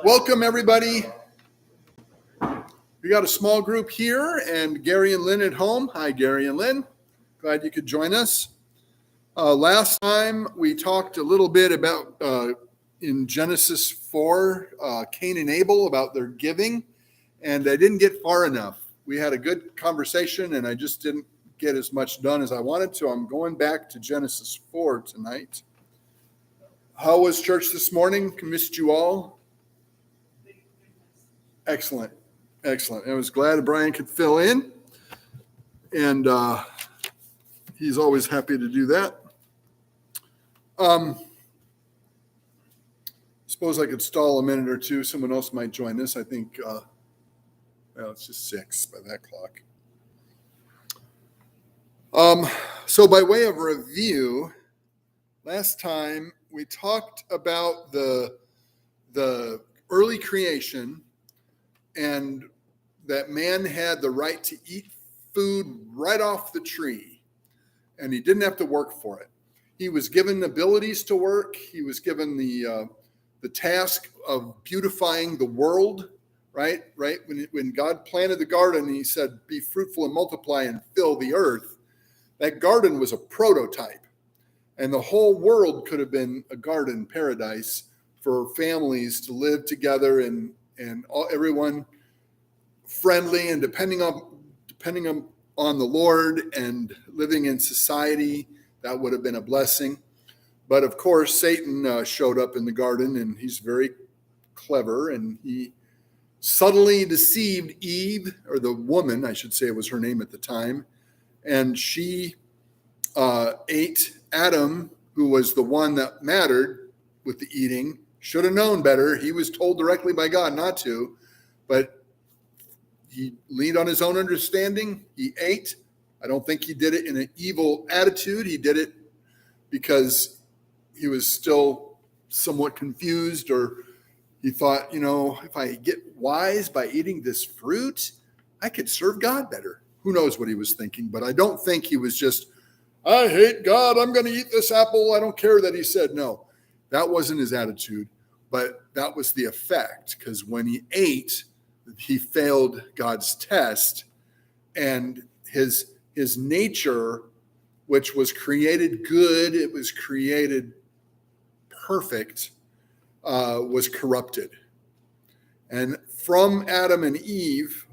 Welcome, everybody. We got a small group here, and Gary and Lynn at home. Hi, Gary and Lynn. Glad you could join us. Last time we talked a little bit about, in Genesis 4, Cain and Abel, about their giving, and I didn't get far enough. We had a good conversation, and I just didn't get as much done as I wanted, so I'm going back to Genesis 4 tonight. How was church this morning? Missed you all? Excellent. I was glad Brian could fill in, and he's always happy to do that. Suppose I could stall a minute or two. Someone else might join us. I think, it's just 6 by that clock. So by way of review, last time we talked about the early creation, and that man had the right to eat food right off the tree, and he didn't have to work for it. He was given abilities to work. He was given the task of beautifying the world, right? When God planted the garden, he said, "Be fruitful and multiply and fill the earth." That garden was a prototype, and the whole world could have been a garden paradise for families to live together and everyone friendly and depending on the Lord and living in society. That would have been a blessing. But of course, Satan showed up in the garden, and he's very clever, and he subtly deceived Eve, or the woman, I should say it was her name at the time, and she ate Adam, who was the one that mattered with the eating. Should have known better. He was told directly by God not to, but he leaned on his own understanding. He ate. I don't think he did it in an evil attitude. He did it because he was still somewhat confused, or he thought, if I get wise by eating this fruit, I could serve God better. Who knows what he was thinking, but I don't think he was just, I hate God, I'm going to eat this apple. I don't care that he said no. That wasn't his attitude, but that was the effect, because when he ate, he failed God's test, and his nature, which was created good, it was created perfect, was corrupted. And from Adam and Eve,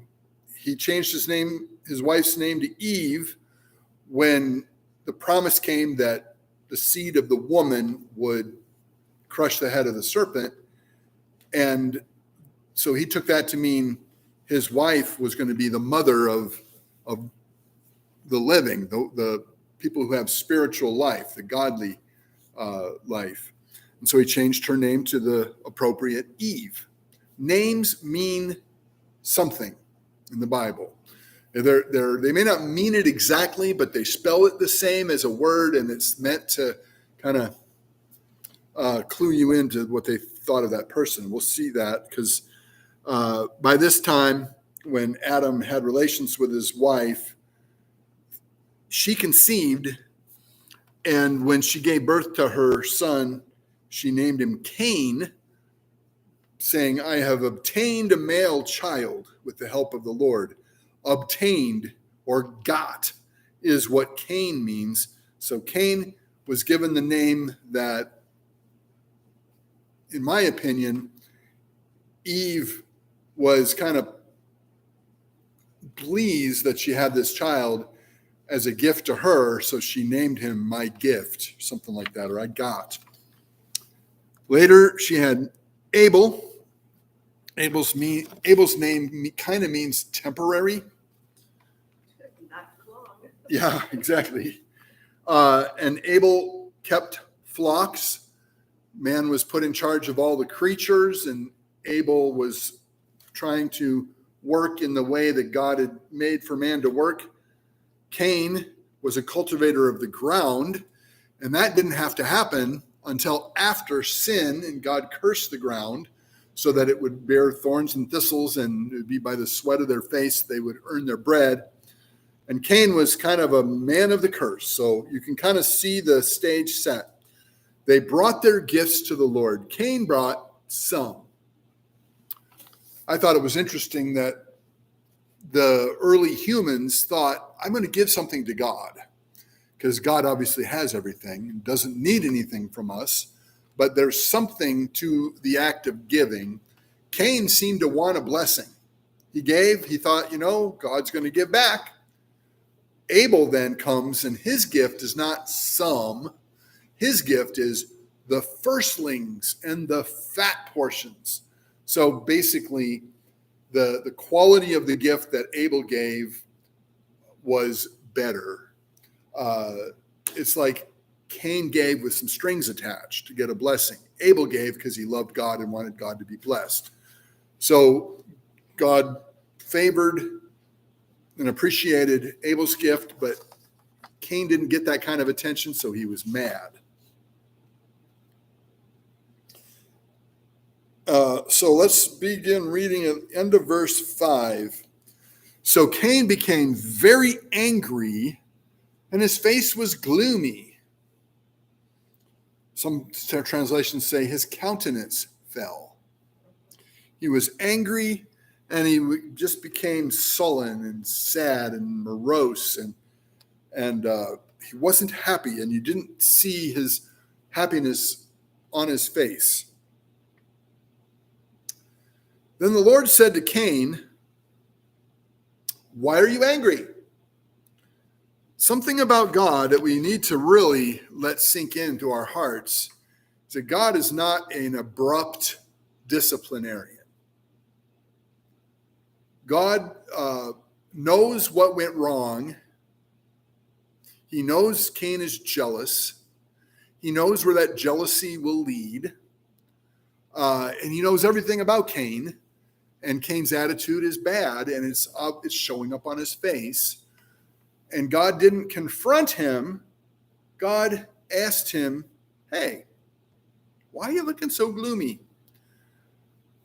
he changed his wife's name to Eve, when the promise came that the seed of the woman would crush the head of the serpent. And so he took that to mean his wife was going to be the mother of the living, the people who have spiritual life, the godly life. And so he changed her name to the appropriate Eve. Names mean something in the Bible. They may not mean it exactly, but they spell it the same as a word, and it's meant to kind of clue you into what they thought of that person. We'll see that, because by this time, when Adam had relations with his wife, she conceived, and when she gave birth to her son, she named him Cain, saying, I have obtained a male child with the help of the Lord. Obtained, or got, is what Cain means. So Cain was given the name that, in my opinion, Eve was kind of pleased that she had this child as a gift to her, so she named him my gift, something like that, or I got. Later, she had Abel. Abel's name kind of means temporary. Not long. Yeah, exactly. And Abel kept flocks. Man was put in charge of all the creatures, and Abel was trying to work in the way that God had made for man to work. Cain was a cultivator of the ground, and that didn't have to happen until after sin, and God cursed the ground so that it would bear thorns and thistles, and it would be by the sweat of their face they would earn their bread. And Cain was kind of a man of the curse, so you can kind of see the stage set. They brought their gifts to the Lord. Cain brought some. I thought it was interesting that the early humans thought, I'm going to give something to God, because God obviously has everything and doesn't need anything from us, but there's something to the act of giving. Cain seemed to want a blessing. He gave, he thought, God's going to give back. Abel then comes, and his gift is not some. His gift is the firstlings and the fat portions. So basically, the quality of the gift that Abel gave was better. It's like Cain gave with some strings attached to get a blessing. Abel gave because he loved God and wanted God to be blessed. So God favored and appreciated Abel's gift, but Cain didn't get that kind of attention, so he was mad. So let's begin reading at the end of verse 5. So Cain became very angry, and his face was gloomy. Some translations say his countenance fell. He was angry, and he just became sullen and sad and morose, and he wasn't happy, and you didn't see his happiness on his face. Then the Lord said to Cain, "Why are you angry?" Something about God that we need to really let sink into our hearts is that God is not an abrupt disciplinarian. God knows what went wrong. He knows Cain is jealous. He knows where that jealousy will lead. And he knows everything about Cain. And Cain's attitude is bad, and it's showing up on his face. And God didn't confront him. God asked him, "Hey, why are you looking so gloomy?"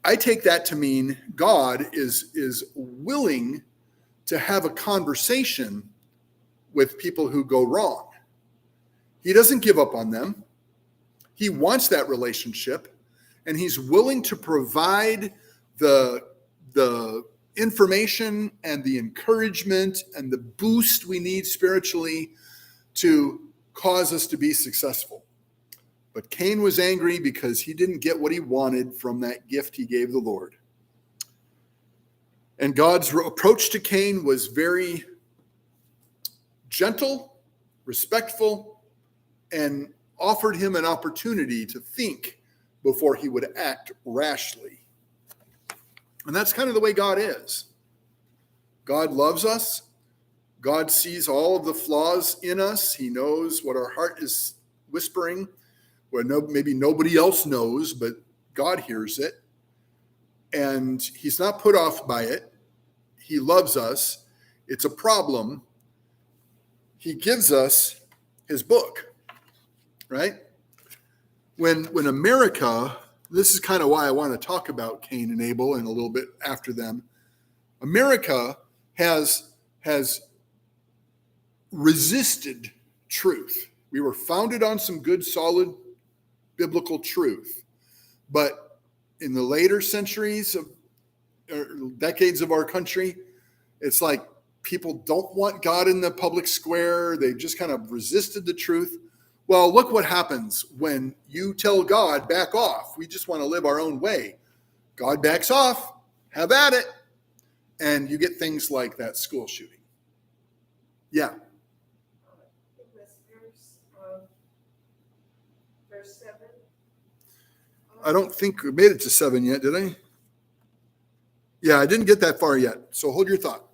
I take that to mean God is willing to have a conversation with people who go wrong. He doesn't give up on them. He wants that relationship, and he's willing to provide the information and the encouragement and the boost we need spiritually to cause us to be successful. But Cain was angry because he didn't get what he wanted from that gift he gave the Lord. And God's approach to Cain was very gentle, respectful, and offered him an opportunity to think before he would act rashly. And that's kind of the way God is. God loves us. God sees all of the flaws in us. He knows what our heart is whispering, where maybe nobody else knows, but God hears it. And he's not put off by it. He loves us. It's a problem. He gives us his book, right? When America, this is kind of why I want to talk about Cain and Abel and a little bit after them. America has resisted truth. We were founded on some good, solid biblical truth. But in the later centuries or decades of our country, it's like people don't want God in the public square. They've just kind of resisted the truth. Well, look what happens when you tell God, back off. We just want to live our own way. God backs off. Have at it. And you get things like that school shooting. Yeah. It was verse 7. I don't think we made it to 7 yet, did I? Yeah, I didn't get that far yet. So hold your thought.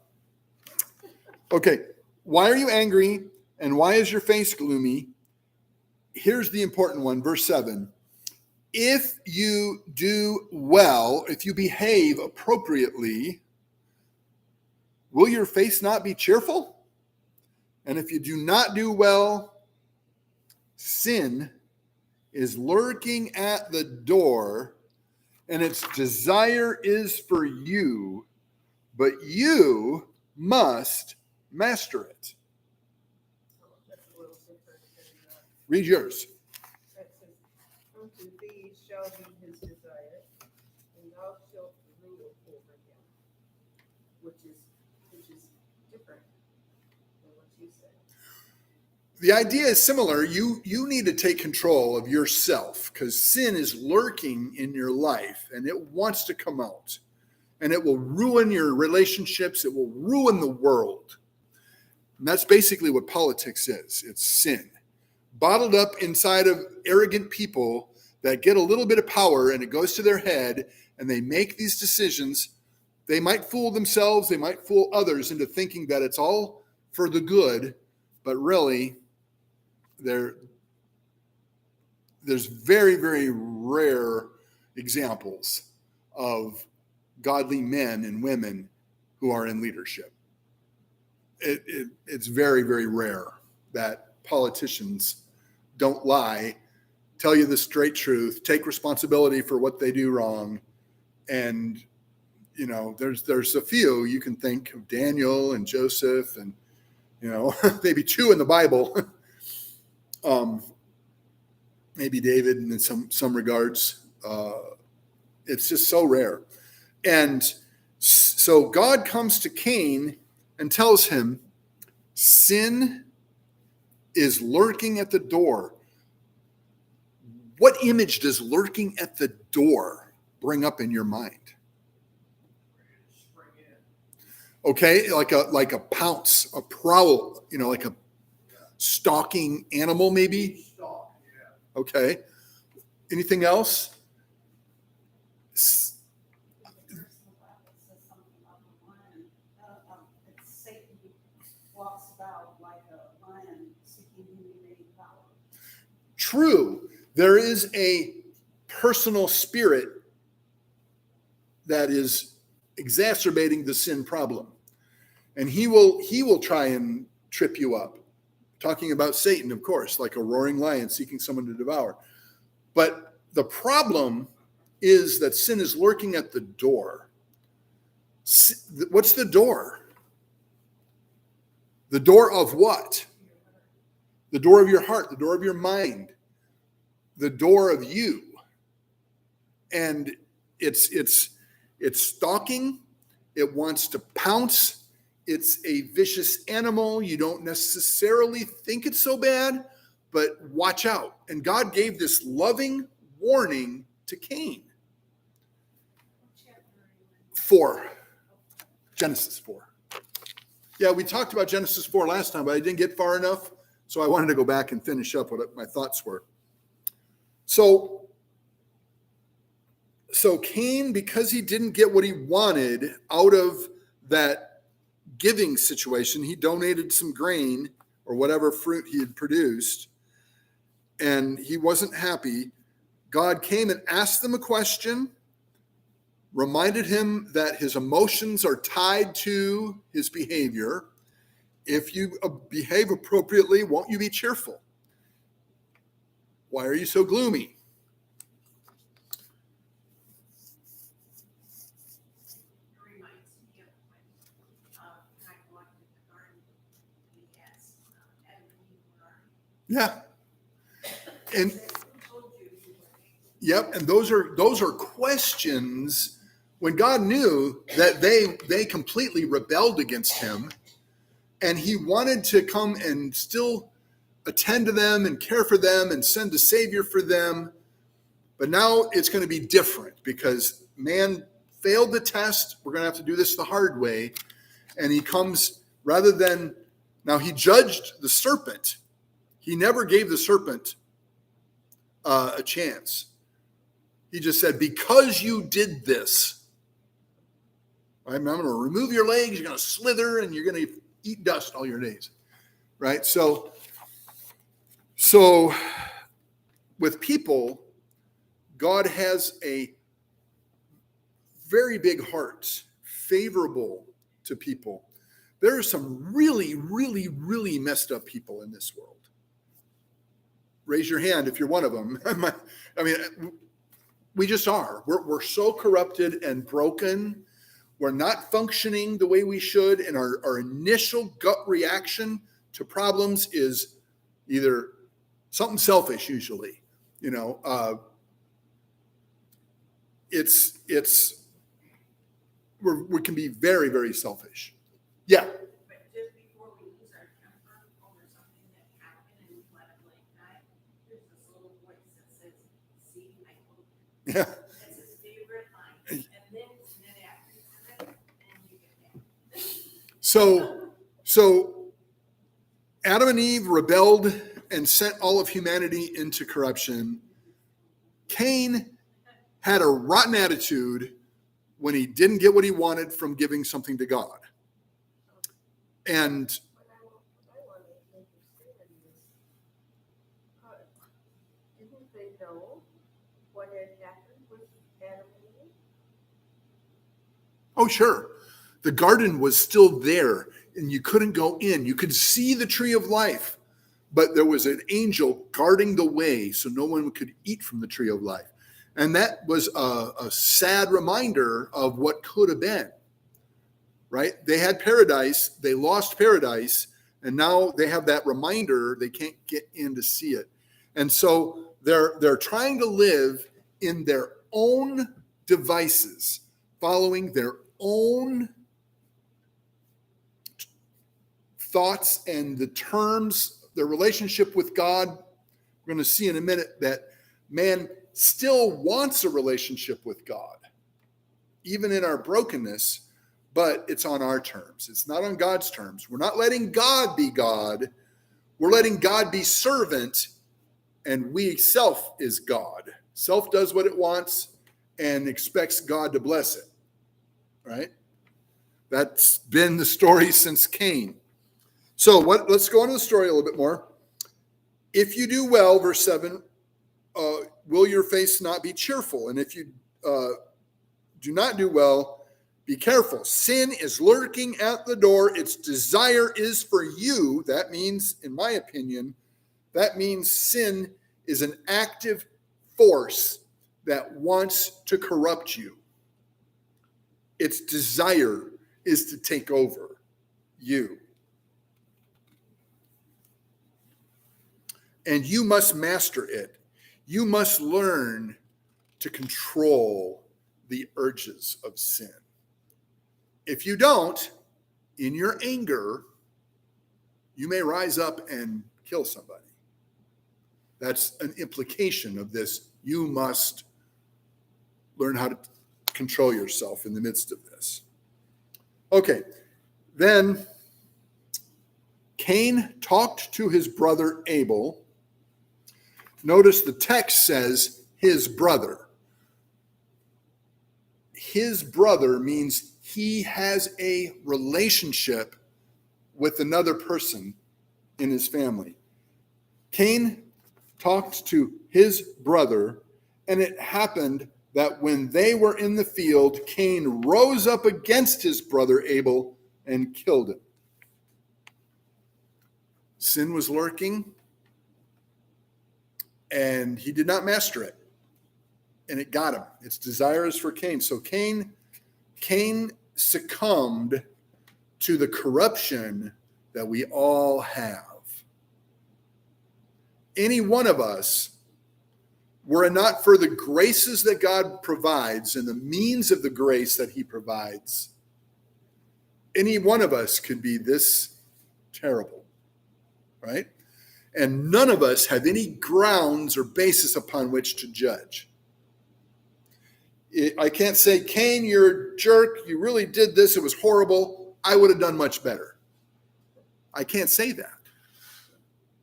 Okay. Why are you angry? And why is your face gloomy? Here's the important one, verse 7. If you do well, if you behave appropriately, will your face not be cheerful? And if you do not do well, sin is lurking at the door, and its desire is for you, but you must master it. That's a little different than Read yours. that says, unto thee shall be his desire, and thou shalt rule over which is different than what you said. The idea is similar. You need to take control of yourself because sin is lurking in your life and it wants to come out. And it will ruin your relationships. It will ruin the world. And that's basically what politics is. It's sin. Bottled up inside of arrogant people that get a little bit of power and it goes to their head and they make these decisions. They might fool themselves. They might fool others into thinking that it's all for the good. But really, there's very, very rare examples of godly men and women who are in leadership. It's very, very rare that politicians don't lie, tell you the straight truth, take responsibility for what they do wrong. And, you know, there's a few you can think of, Daniel and Joseph and, you know, maybe two in the Bible. Maybe David in some regards. It's just so rare. And so God comes to Cain and tells him, sin is lurking at the door. What image does lurking at the door bring up in your mind? Okay, like a pounce, a prowl, you know, like a stalking animal maybe? Okay. Anything else? True. There is a personal spirit that is exacerbating the sin problem. And he will try and trip you up. Talking about Satan, of course, like a roaring lion seeking someone to devour. But the problem is that sin is lurking at the door. What's the door? The door of what? The door of your heart, the door of your mind, the door of you. And it's stalking. It wants to pounce. It's a vicious animal. You don't necessarily think it's so bad, but watch out. And God gave this loving warning to Cain. 4. Genesis 4. Yeah, we talked about Genesis 4 last time, but I didn't get far enough, so I wanted to go back and finish up what my thoughts were. So Cain, because he didn't get what he wanted out of that giving situation, he donated some grain or whatever fruit he had produced, and he wasn't happy. God came and asked them a question, reminded him that his emotions are tied to his behavior. If you behave appropriately, won't you be cheerful? Why are you so gloomy? Yeah. And yep, and those are questions when God knew that they completely rebelled against him, and he wanted to come and still attend to them and care for them and send a savior for them. But now it's going to be different because man failed the test. We're going to have to do this the hard way. And he comes, rather than, now he judged the serpent. He never gave the serpent a chance. He just said, because you did this, I'm going to remove your legs, you're going to slither, and you're going to eat dust all your days. Right? So with people, God has a very big heart, favorable to people. There are some really, really, really messed up people in this world. Raise your hand if you're one of them. I mean, we just are. We're so corrupted and broken. We're not functioning the way we should. And our initial gut reaction to problems is either something selfish, usually. You know, it's we can be very, very selfish. Yeah. But just before we lose our temper over something that happened and we let it like that, there's this little voice that says, "See, I told you." Yeah. That's his favorite line. And then after you said it, then you get mad. So Adam and Eve rebelled and sent all of humanity into corruption. Cain had a rotten attitude when he didn't get what he wanted from giving something to God. And What I want to make understand is, didn't they know what had happened with Adam and Eve? oh, sure, the garden was still there and you couldn't go in. You could see the tree of life, but there was an angel guarding the way so no one could eat from the tree of life. And that was a sad reminder of what could have been, right? They had paradise, they lost paradise, and now they have that reminder they can't get in to see it. And so they're trying to live in their own devices, following their own thoughts and the terms, their relationship with God. We're going to see in a minute that man still wants a relationship with God, even in our brokenness, but it's on our terms. It's not on God's terms. We're not letting God be God. We're letting God be servant, and self is God. Self does what it wants and expects God to bless it, right? That's been the story since Cain. So let's go on to the story a little bit more. If you do well, verse 7, will your face not be cheerful? And if you do not do well, be careful. Sin is lurking at the door. Its desire is for you. That means, in my opinion, that means sin is an active force that wants to corrupt you. Its desire is to take over you. And you must master it. You must learn to control the urges of sin. If you don't, in your anger, you may rise up and kill somebody. That's an implication of this. You must learn how to control yourself in the midst of this. Okay, then Cain talked to his brother Abel. Notice the text says his brother. His brother means he has a relationship with another person in his family. Cain talked to his brother, and it happened that when they were in the field, Cain rose up against his brother Abel and killed him. Sin was lurking, and he did not master it. And it got him. Its desire is for Cain. So Cain succumbed to the corruption that we all have. Any one of us, were it not for the graces that God provides and the means of the grace that he provides, any one of us could be this terrible, right? And none of us have any grounds or basis upon which to judge. I can't say, Cain, you're a jerk. You really did this. It was horrible. I would have done much better. I can't say that.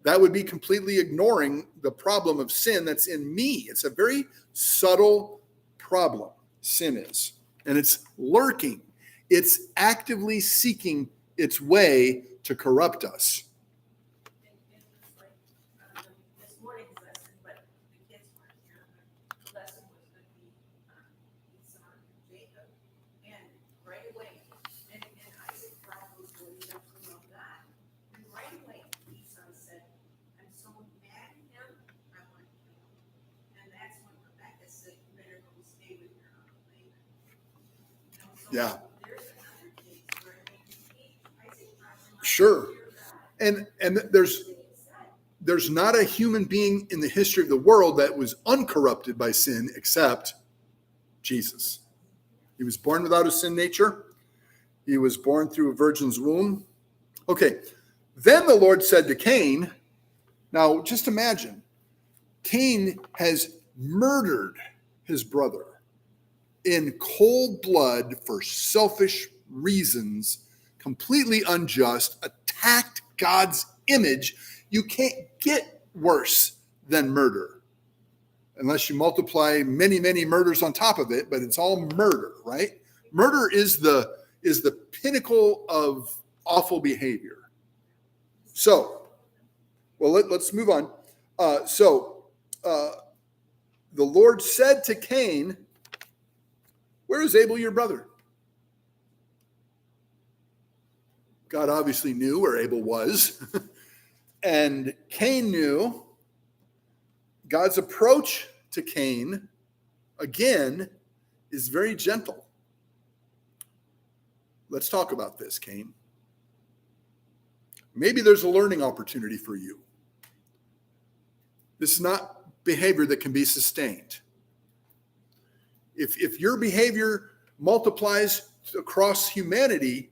That would be completely ignoring the problem of sin that's in me. It's a very subtle problem, sin is. And it's lurking. It's actively seeking its way to corrupt us. And it's like this morning's lesson, but the kids weren't here. The lesson was going to be Esau and Jacob, and right away, and Isaac probably enough to know that. And right away, Esau said, "I'm so mad at him, I want to kill him." And that's when Rebecca said, "You better go stay with your uncle Laban." You know, so Yeah. there's another case where Isaac probably Sure. hear that. And there's not a human being in the history of the world that was uncorrupted by sin except Jesus. He was born without a sin nature. He was born through a virgin's womb. Okay, then the Lord said to Cain, now just imagine, Cain has murdered his brother in cold blood for selfish reasons, completely unjust, attacked God's image. You can't get worse than murder unless you multiply many, many murders on top of it, but it's all murder, right? Murder is the pinnacle of awful behavior. So, well, let's move on. The Lord said to Cain, where is Abel, your brother? God obviously knew where Abel was. And Cain knew. God's approach to Cain, again, is very gentle. Let's talk about this, Cain. Maybe there's a learning opportunity for you. This is not behavior that can be sustained. If your behavior multiplies across humanity,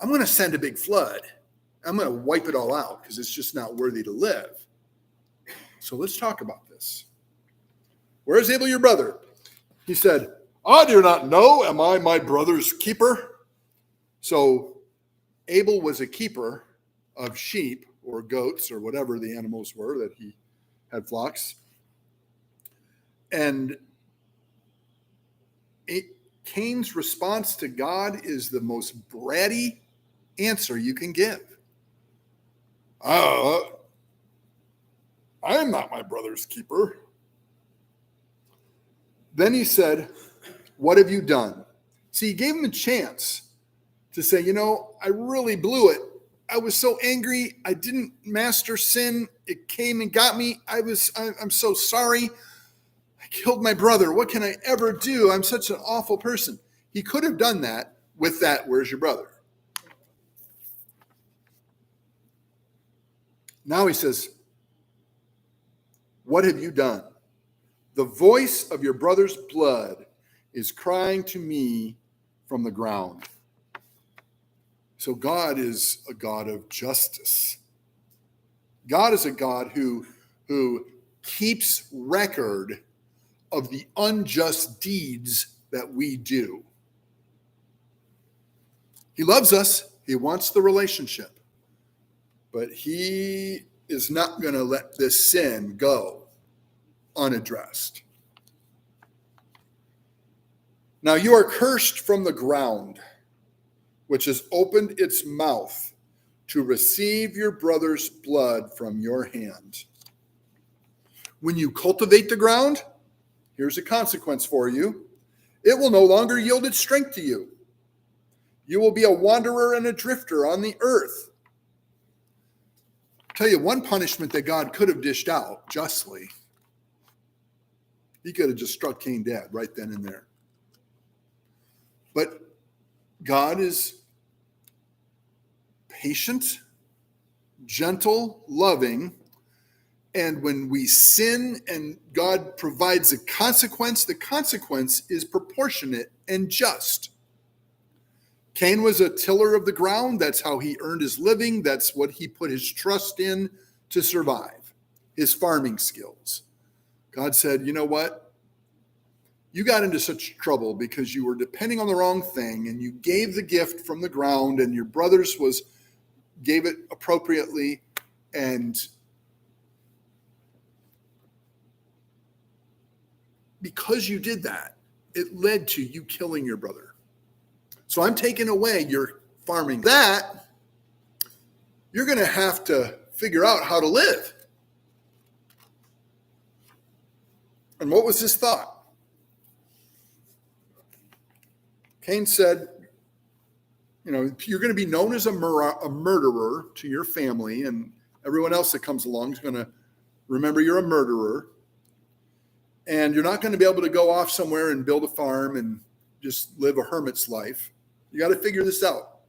I'm going to send a big flood. I'm going to wipe it all out because it's just not worthy to live. So let's talk about this. Where is Abel, your brother? He said, I do not know. Am I my brother's keeper? So Abel was a keeper of sheep or goats or whatever the animals were that he had flocks. And Cain's response to God is the most bratty answer you can give. I am not my brother's keeper. Then he said, what have you done? See, he gave him a chance to say, I really blew it. I was so angry. I didn't master sin. It came and got me. I'm so sorry. I killed my brother. What can I ever do? I'm such an awful person. He could have done that with that, where's your brother? Now he says, what have you done? The voice of your brother's blood is crying to me from the ground. So God is a God of justice. God is a God who keeps record of the unjust deeds that we do. He loves us. He wants the relationship. But he is not going to let this sin go unaddressed. Now you are cursed from the ground, which has opened its mouth to receive your brother's blood from your hand. When you cultivate the ground, here's a consequence for you. It will no longer yield its strength to you. You will be a wanderer and a drifter on the earth. I'll tell you one punishment that God could have dished out justly. He could have just struck Cain dead right then and there. But God is patient, gentle, loving, and when we sin and God provides a consequence, the consequence is proportionate and just. Cain was a tiller of the ground. That's how he earned his living. That's what he put his trust in to survive, his farming skills. God said, you know what? You got into such trouble because you were depending on the wrong thing and you gave the gift from the ground and your brothers gave it appropriately, and because you did that, it led to you killing your brother. So I'm taking away your farming. That you're going to have to figure out how to live. And what was his thought? Cain said, you're going to be known as a murderer to your family, and everyone else that comes along is going to remember you're a murderer. And you're not going to be able to go off somewhere and build a farm and just live a hermit's life. You got to figure this out.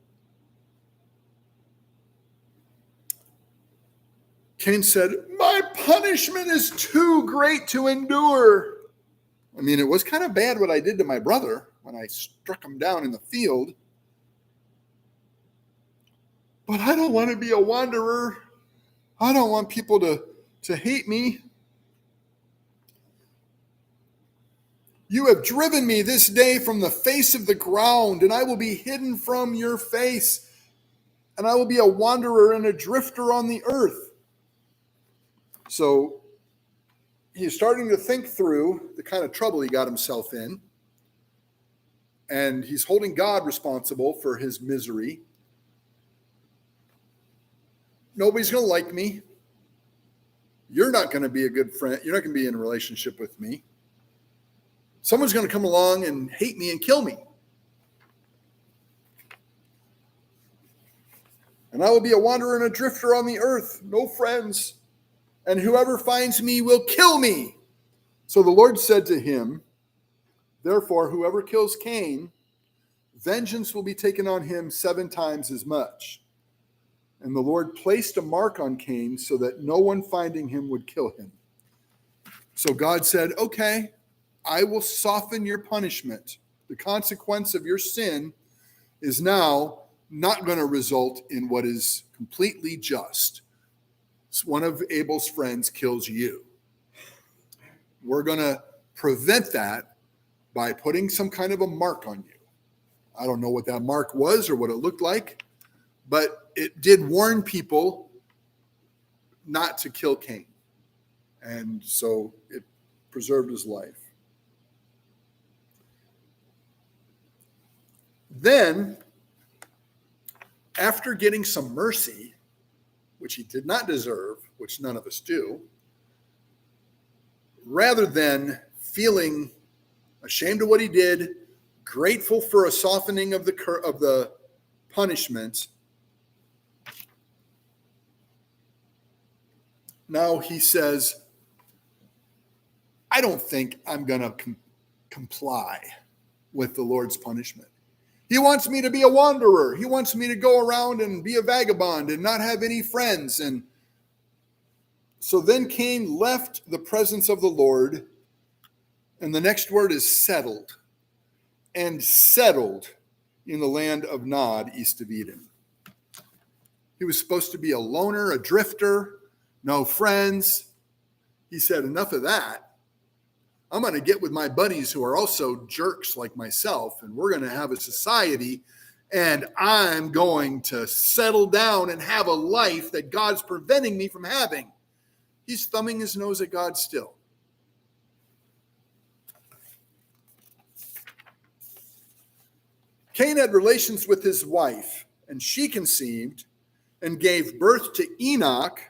Cain said, my punishment is too great to endure. I mean, it was kind of bad what I did to my brother. when I struck him down in the field. But I don't want to be a wanderer. I don't want people to hate me. You have driven me this day from the face of the ground, and I will be hidden from your face, and I will be a wanderer and a drifter on the earth. So he's starting to think through the kind of trouble he got himself in, and he's holding God responsible for his misery. Nobody's going to like me. You're not going to be a good friend. You're not going to be in a relationship with me. Someone's going to come along and hate me and kill me. And I will be a wanderer and a drifter on the earth, no friends. And whoever finds me will kill me. So the Lord said to him, therefore, whoever kills Cain, vengeance will be taken on him 7 times as much. And the Lord placed a mark on Cain so that no one finding him would kill him. So God said, okay, I will soften your punishment. The consequence of your sin is now not going to result in what is completely just. So one of Abel's friends kills you. We're going to prevent that by putting some kind of a mark on you. I don't know what that mark was or what it looked like, but it did warn people not to kill Cain. And so it preserved his life. Then, after getting some mercy, which he did not deserve, which none of us do, rather than feeling ashamed of what he did, grateful for a softening of the punishment, now he says, I don't think I'm going to comply with the Lord's punishment. He wants me to be a wanderer. He wants me to go around and be a vagabond and not have any friends. And so then Cain left the presence of the Lord, and the next word is settled, and settled in the land of Nod, east of Eden. He was supposed to be a loner, a drifter, no friends. He said, enough of that. I'm going to get with my buddies who are also jerks like myself, and we're going to have a society, and I'm going to settle down and have a life that God's preventing me from having. He's thumbing his nose at God still. Cain had relations with his wife, and she conceived and gave birth to Enoch,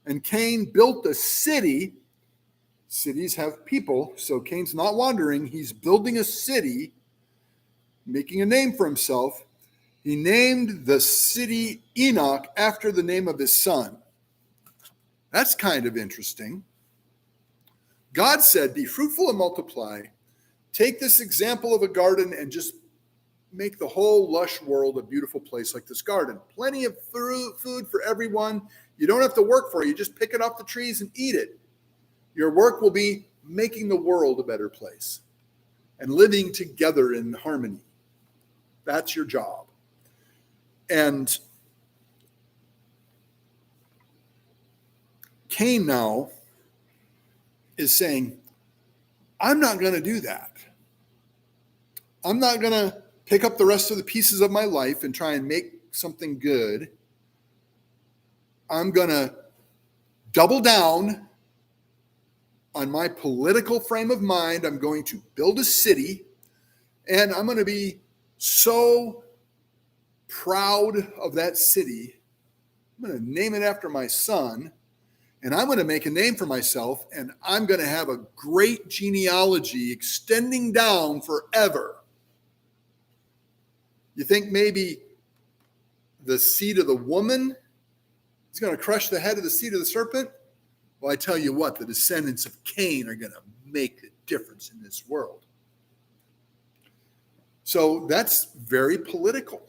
and Cain built a city. Cities have people, so Cain's not wandering. He's building a city, making a name for himself. He named the city Enoch after the name of his son. That's kind of interesting. God said, be fruitful and multiply. Take this example of a garden and just make the whole lush world a beautiful place like this garden. Plenty of food for everyone. You don't have to work for it. You just pick it off the trees and eat it. Your work will be making the world a better place and living together in harmony. That's your job. And Cain now is saying, I'm not going to do that. I'm not going to pick up the rest of the pieces of my life and try and make something good. I'm going to double down on my political frame of mind. I'm going to build a city, and I'm going to be so proud of that city. I'm going to name it after my son, and I'm going to make a name for myself, and I'm going to have a great genealogy extending down forever. You think maybe the seed of the woman is going to crush the head of the seed of the serpent? Well, I tell you what, the descendants of Cain are going to make a difference in this world. So that's very political.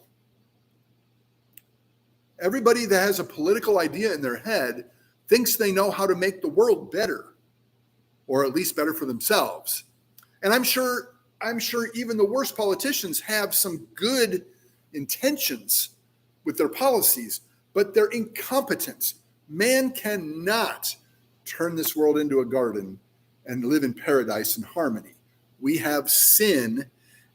Everybody that has a political idea in their head thinks they know how to make the world better, or at least better for themselves. And I'm sure I'm sure even the worst politicians have some good intentions with their policies, but they're incompetent. Man cannot turn this world into a garden and live in paradise and harmony. We have sin,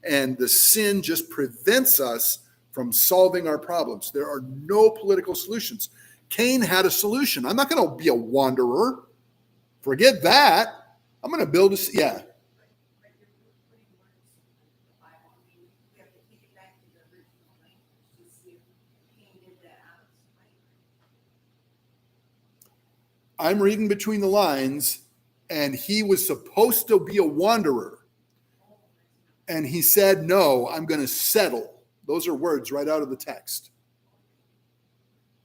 and the sin just prevents us from solving our problems. There are no political solutions. Cain had a solution. I'm not going to be a wanderer. Forget that. I'm going to build a, yeah. But you're putting words in the Bible. I mean, we have to take it back to the original language to see if Cain did that out of spite. I'm reading between the lines, and he was supposed to be a wanderer. And he said, no, I'm going to settle. Those are words right out of the text.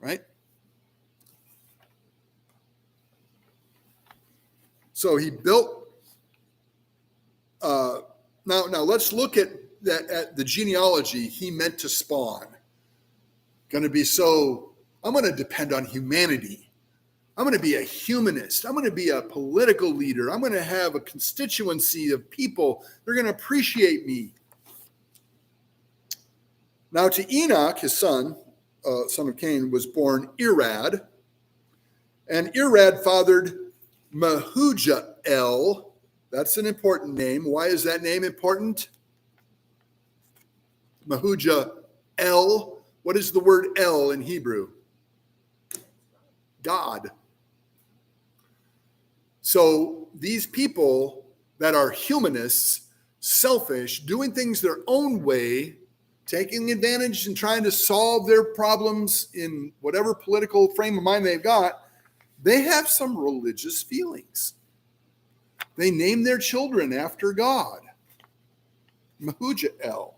Right? So he built. Now let's look at the genealogy he meant to spawn. Going to be I'm going to depend on humanity. I'm going to be a humanist. I'm going to be a political leader. I'm going to have a constituency of people. They're going to appreciate me. Now to Enoch, his son of Cain, was born Irad. And Irad fathered Mehujael. That's an important name. Why is that name important? Mehujael. What is the word El in Hebrew? God. So these people that are humanists, selfish, doing things their own way, taking advantage and trying to solve their problems in whatever political frame of mind they've got, they have some religious feelings. They name their children after God. Mehujael.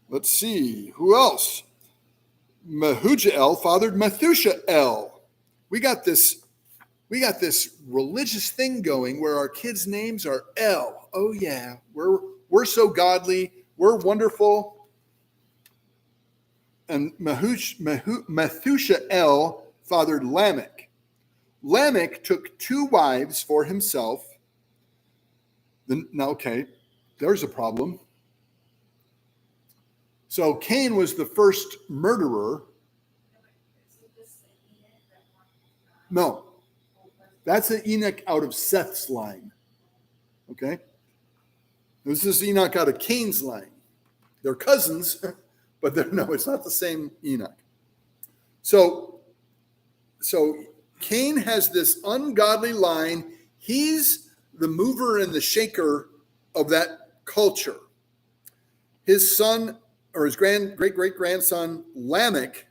Let's see, who else? Mehujael fathered Methushael. We got this religious thing going where our kids' names are El. Oh yeah, we're so godly, we're wonderful. And Methushael fathered Lamech. Lamech took 2 wives for himself. Now, okay, there's a problem. So Cain was the first murderer. No, that's an Enoch out of Seth's line. Okay? This is Enoch out of Cain's line. They're cousins, but no, it's not the same Enoch. So Cain has this ungodly line. He's the mover and the shaker of that culture. His son, or his great-great-grandson, Lamech,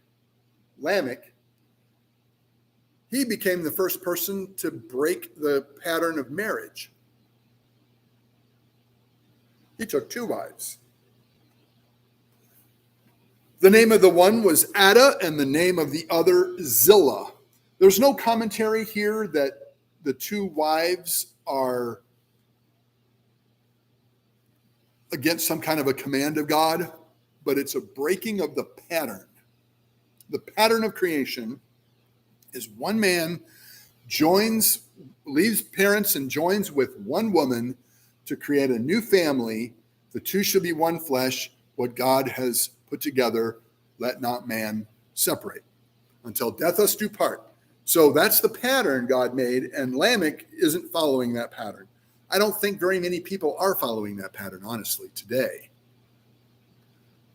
he became the first person to break the pattern of marriage. He took 2 wives. The name of the one was Ada, and the name of the other Zillah. There's no commentary here that the 2 wives are against some kind of a command of God, but it's a breaking of the pattern. The pattern of creation is one man leaves parents and joins with one woman to create a new family. The 2 shall be one flesh. What God has put together, let not man separate. Until death us do part. So that's the pattern God made, and Lamech isn't following that pattern. I don't think very many people are following that pattern, honestly, today.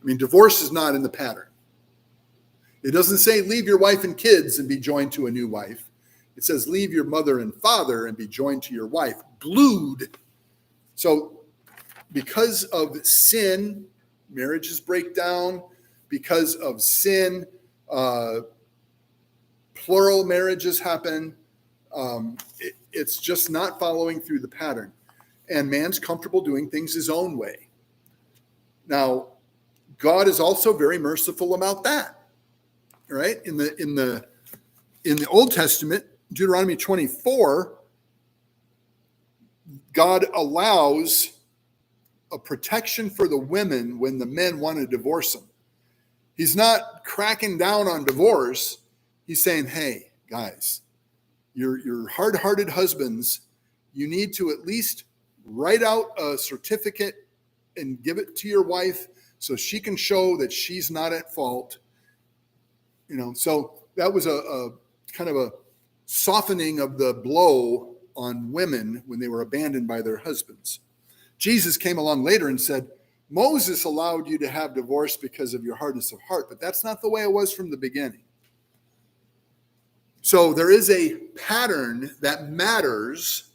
I mean, divorce is not in the pattern. It doesn't say leave your wife and kids and be joined to a new wife. It says leave your mother and father and be joined to your wife. Glued. So because of sin, marriages break down. Because of sin, plural marriages happen. It's just not following through the pattern. And man's comfortable doing things his own way. Now, God is also very merciful about that. Right? In the Old Testament, Deuteronomy 24, God allows a protection for the women when the men want to divorce them. He's not cracking down on divorce. He's saying, hey, guys, your hard-hearted husbands, you need to at least write out a certificate and give it to your wife so she can show that she's not at fault. So that was a kind of a softening of the blow on women when they were abandoned by their husbands. Jesus came along later and said, Moses allowed you to have divorce because of your hardness of heart, but that's not the way it was from the beginning. So there is a pattern that matters,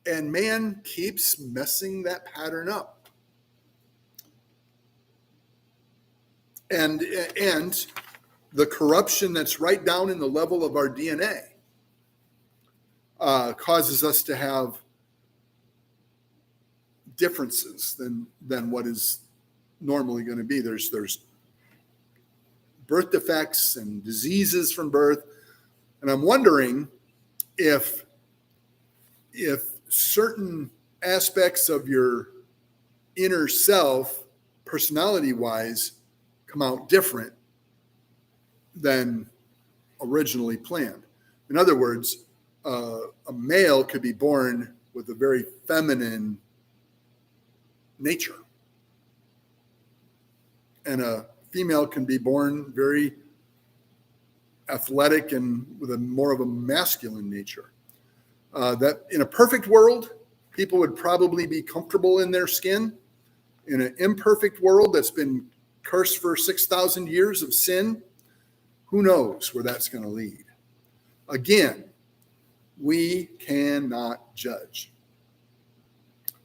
and man keeps messing that pattern up. And the corruption that's right down in the level of our DNA causes us to have differences than what is normally going to be. There's birth defects and diseases from birth, and I'm wondering if certain aspects of your inner self, personality-wise, come out different than originally planned. In other words, a male could be born with a very feminine nature, and a female can be born very athletic and with a more of a masculine nature. That in a perfect world, people would probably be comfortable in their skin. In an imperfect world that's been cursed for 6,000 years of sin, who knows where that's going to lead? Again, we cannot judge.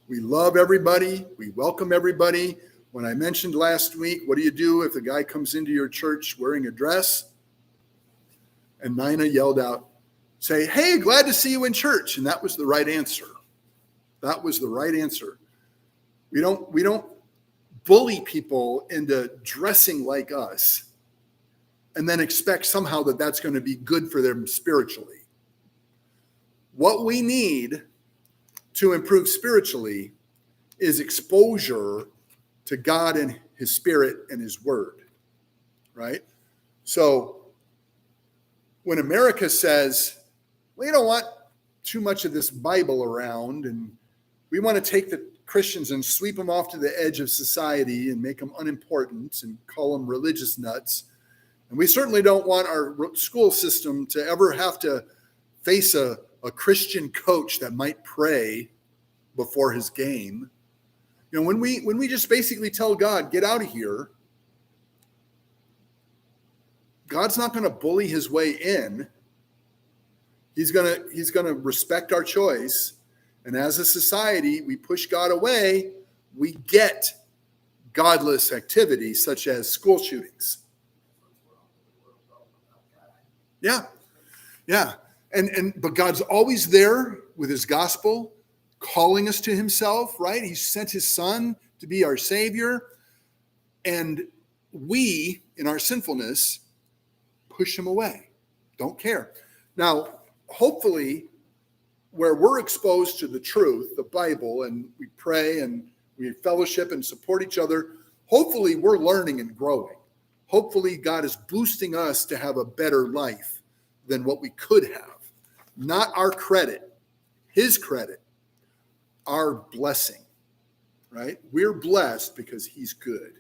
We love everybody. We welcome everybody. When I mentioned last week, what do you do if a guy comes into your church wearing a dress? And Nina yelled out, say, hey, glad to see you in church. And that was the right answer. That was the right answer. We don't bully people into dressing like us and then expect somehow that that's going to be good for them spiritually. What we need to improve spiritually is exposure to God and his Spirit and his word, right? So when America says, we don't want too much of this Bible around, and we want to take the Christians and sweep them off to the edge of society and make them unimportant and call them religious nuts. And we certainly don't want our school system to ever have to face a Christian coach that might pray before his game. When we just basically tell God, get out of here, God's not going to bully his way in. He's going to respect our choice. And as a society, we push God away, we get godless activities such as school shootings. Yeah. But God's always there with his gospel, calling us to himself, right? He sent his son to be our savior. And we, in our sinfulness, push him away. Don't care. Now, hopefully, where we're exposed to the truth, the Bible, and we pray and we fellowship and support each other, hopefully we're learning and growing. Hopefully God is boosting us to have a better life than what we could have. Not our credit, his credit, our blessing, right? We're blessed because he's good.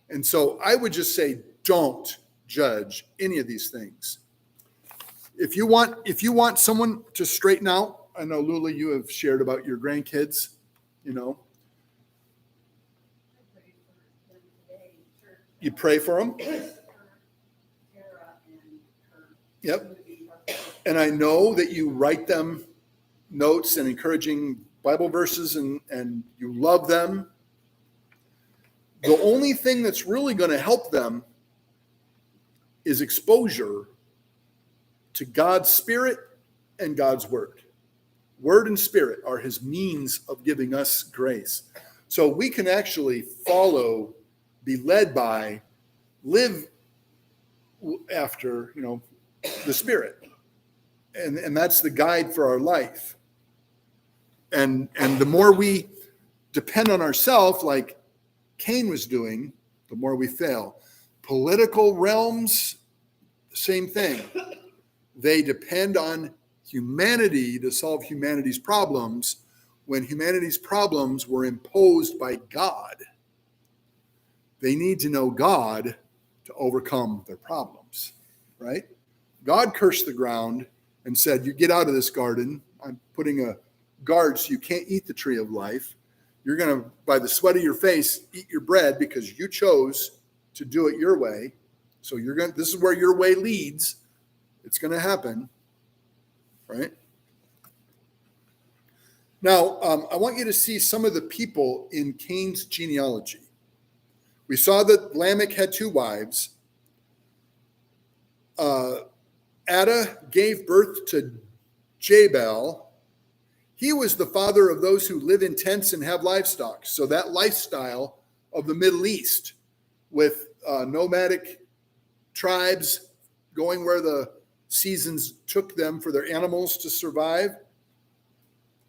And so I would just say, don't judge any of these things. If you want someone to straighten out, I know, Lula, you have shared about your grandkids, You pray for them? Yep. And I know that you write them notes and encouraging Bible verses and you love them. The only thing that's really going to help them is exposure to God's Spirit and God's Word. Word and Spirit are his means of giving us grace. So we can actually follow, be led by, live after, the Spirit. And that's the guide for our life. And the more we depend on ourselves, like Cain was doing, the more we fail. Political realms, same thing. They depend on humanity to solve humanity's problems when humanity's problems were imposed by God. They need to know God to overcome their problems, right? God cursed the ground and said, you get out of this garden. I'm putting a guard so you can't eat the tree of life. You're going to, by the sweat of your face, eat your bread because you chose to do it your way. So this is where your way leads. It's going to happen, right? Now, I want you to see some of the people in Cain's genealogy. We saw that Lamech had 2 wives. Ada gave birth to Jabal. He was the father of those who live in tents and have livestock. So that lifestyle of the Middle East with nomadic tribes going where the seasons took them for their animals to survive.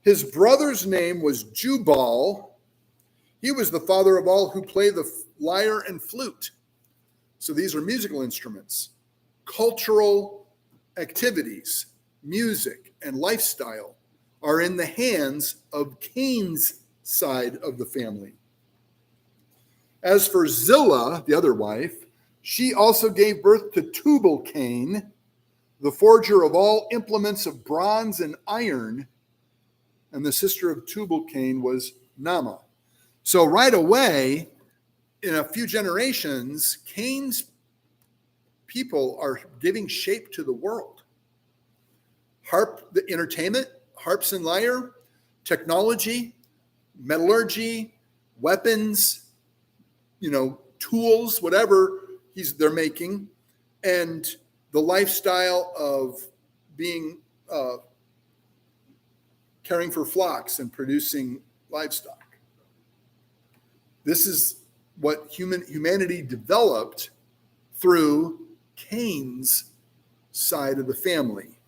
His brother's name was Jubal. He was the father of all who play the lyre and flute. So these are musical instruments. Cultural activities, music, and lifestyle are in the hands of Cain's side of the family. As for Zillah, the other wife, she also gave birth to Tubal-Cain, the forger of all implements of bronze and iron, and the sister of Tubal-Cain was Naamah. So right away, in a few generations, Cain's people are giving shape to the world. The entertainment, harps and lyre, technology, metallurgy, weapons, tools, whatever they're making, and the lifestyle of being caring for flocks and producing livestock. This is what humanity developed through Cain's side of the family.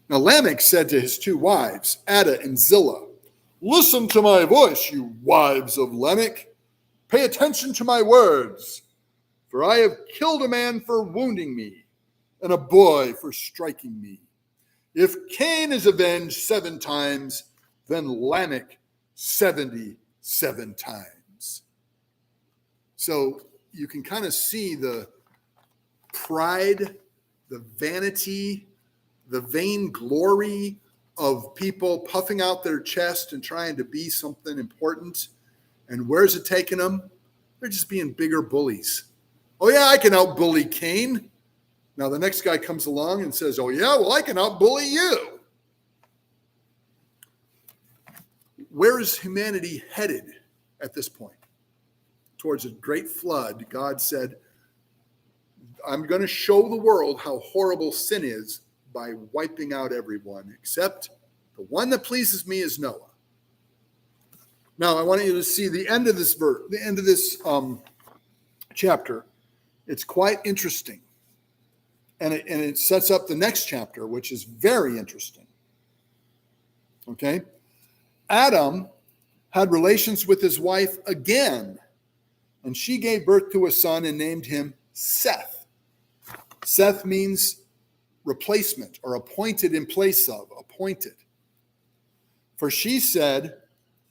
Now Lamech said to his 2 wives, Ada and Zillah, listen to my voice, you wives of Lamech. Pay attention to my words, for I have killed a man for wounding me and a boy for striking me. If Cain is avenged 7 times, then Lamech 77 times. So you can kind of see the pride, the vanity, the vainglory of people puffing out their chest and trying to be something important. And where's it taking them? They're just being bigger bullies. Oh yeah, I can outbully Cain. Now the next guy comes along and says, oh yeah, well I can outbully you. Where is humanity headed at this point? Towards a great flood. God said, I'm going to show the world how horrible sin is by wiping out everyone, except the one that pleases me is Noah. Now, I want you to see the end of this chapter. It's quite interesting. And it sets up the next chapter, which is very interesting. Okay? Adam had relations with his wife again, and she gave birth to a son and named him Seth. Seth means replacement or appointed in place of, appointed. For she said,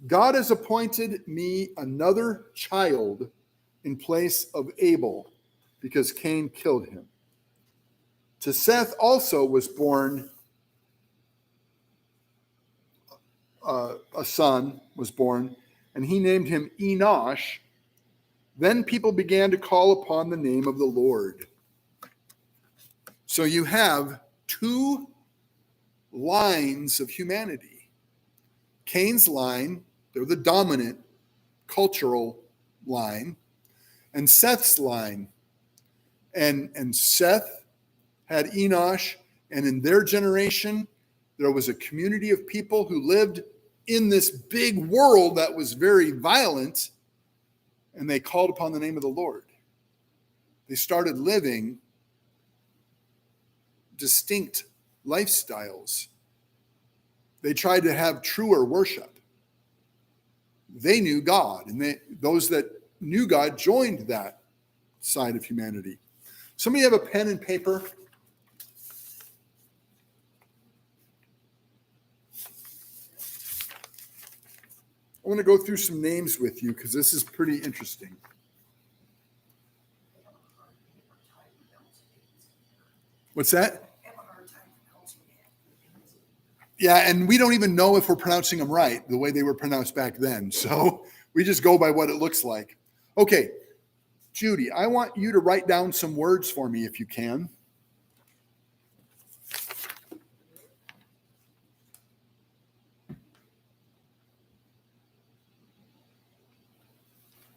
God has appointed me another child in place of Abel because Cain killed him. To Seth also was born a son was born, and he named him Enosh. Then people began to call upon the name of the Lord. So you have 2 lines of humanity. Cain's line, they're the dominant cultural line, and Seth's line. And Seth had Enosh, and in their generation, there was a community of people who lived in this big world that was very violent, and they called upon the name of the Lord. They started living distinct lifestyles. They tried to have truer worship. They knew God, and those that knew God joined that side of humanity. Somebody have a pen and paper? want to go through some names with you because this is pretty interesting. What's that? Yeah, and we don't even know if we're pronouncing them right, the way they were pronounced back then. So we just go by what it looks like. Okay, Judy, I want you to write down some words for me if you can.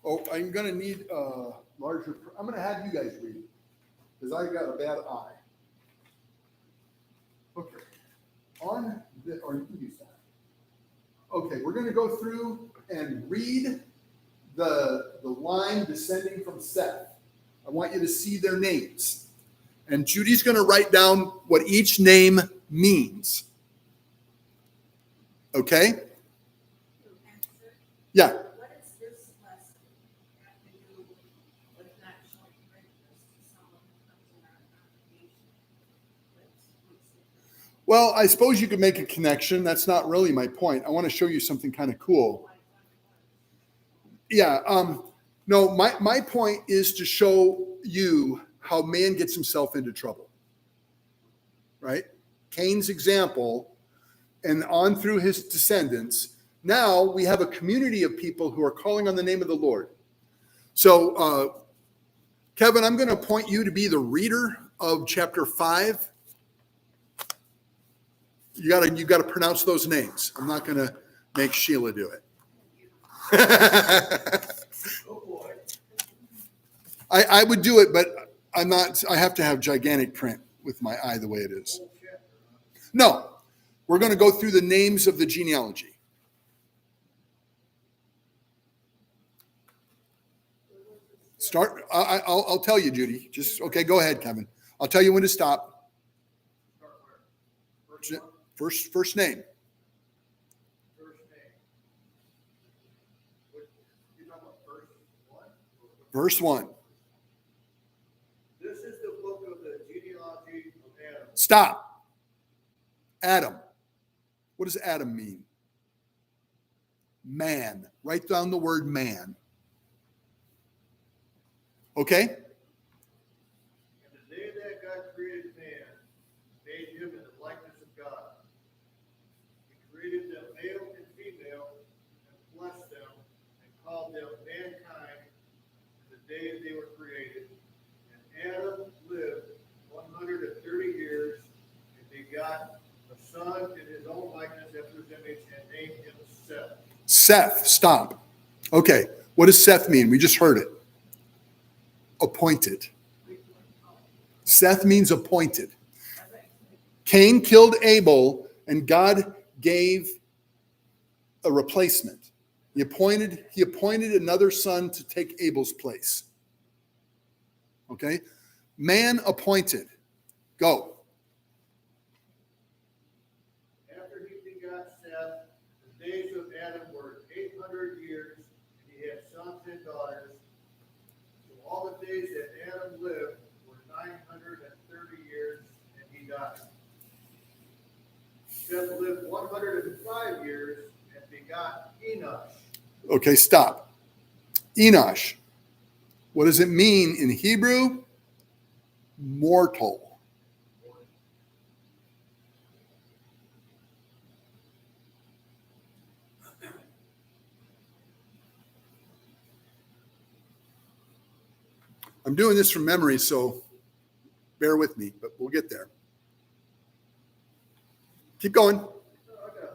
Oh, I'm going to need a larger, I'm going to have you guys read because I've got a bad eye. Okay. Or you can use that. Okay, we're going to go through and read the line descending from Seth. I want you to see their names. And Judy's going to write down what each name means. Okay? Yeah. What does this lesson have to do with not showing prejudice to someone who comes in our congregation? Well, I suppose you could make a connection. That's not really my point. I want to show you something kind of cool. Yeah. No, my point is to show you how man gets himself into trouble. Right? Cain's example, and on through his descendants. Now we have a community of people who are calling on the name of the Lord. So, Kevin, I'm going to appoint you to be the reader of chapter 5. You got to pronounce those names. I'm not going to make Sheila do it. I would do it, but I'm not. I have to have gigantic print with my eye the way it is. No, we're going to go through the names of the genealogy. Start. I'll tell you, Judy. Just okay. Go ahead, Kevin. I'll tell you when to stop. First name. Verse 1. This is the book of the genealogy of Adam. Stop. Adam. What does Adam mean? Man. Write down the word man. Okay? And the day that God created man, made him in the likeness of God. He created them male and female, and blessed them, and called them mankind in the day they were created. And Adam lived 130 years, and begot a son in his own likeness after his image, and named him Seth. Seth. Stop. Okay. What does Seth mean? We just heard it. Appointed. Seth means appointed. Cain killed Abel, and God gave a replacement. He appointed another son to take Abel's place. Okay? Man appointed. Go. After he begot Seth, the days of Adam were 800 years, and he had sons and daughters. So all the days that Adam lived were 930 years, and he died. Seth lived 105 years and begot Enosh. Okay, stop. Enosh. What does it mean in Hebrew? Mortal. I'm doing this from memory, so bear with me, but we'll get there. Keep going. I got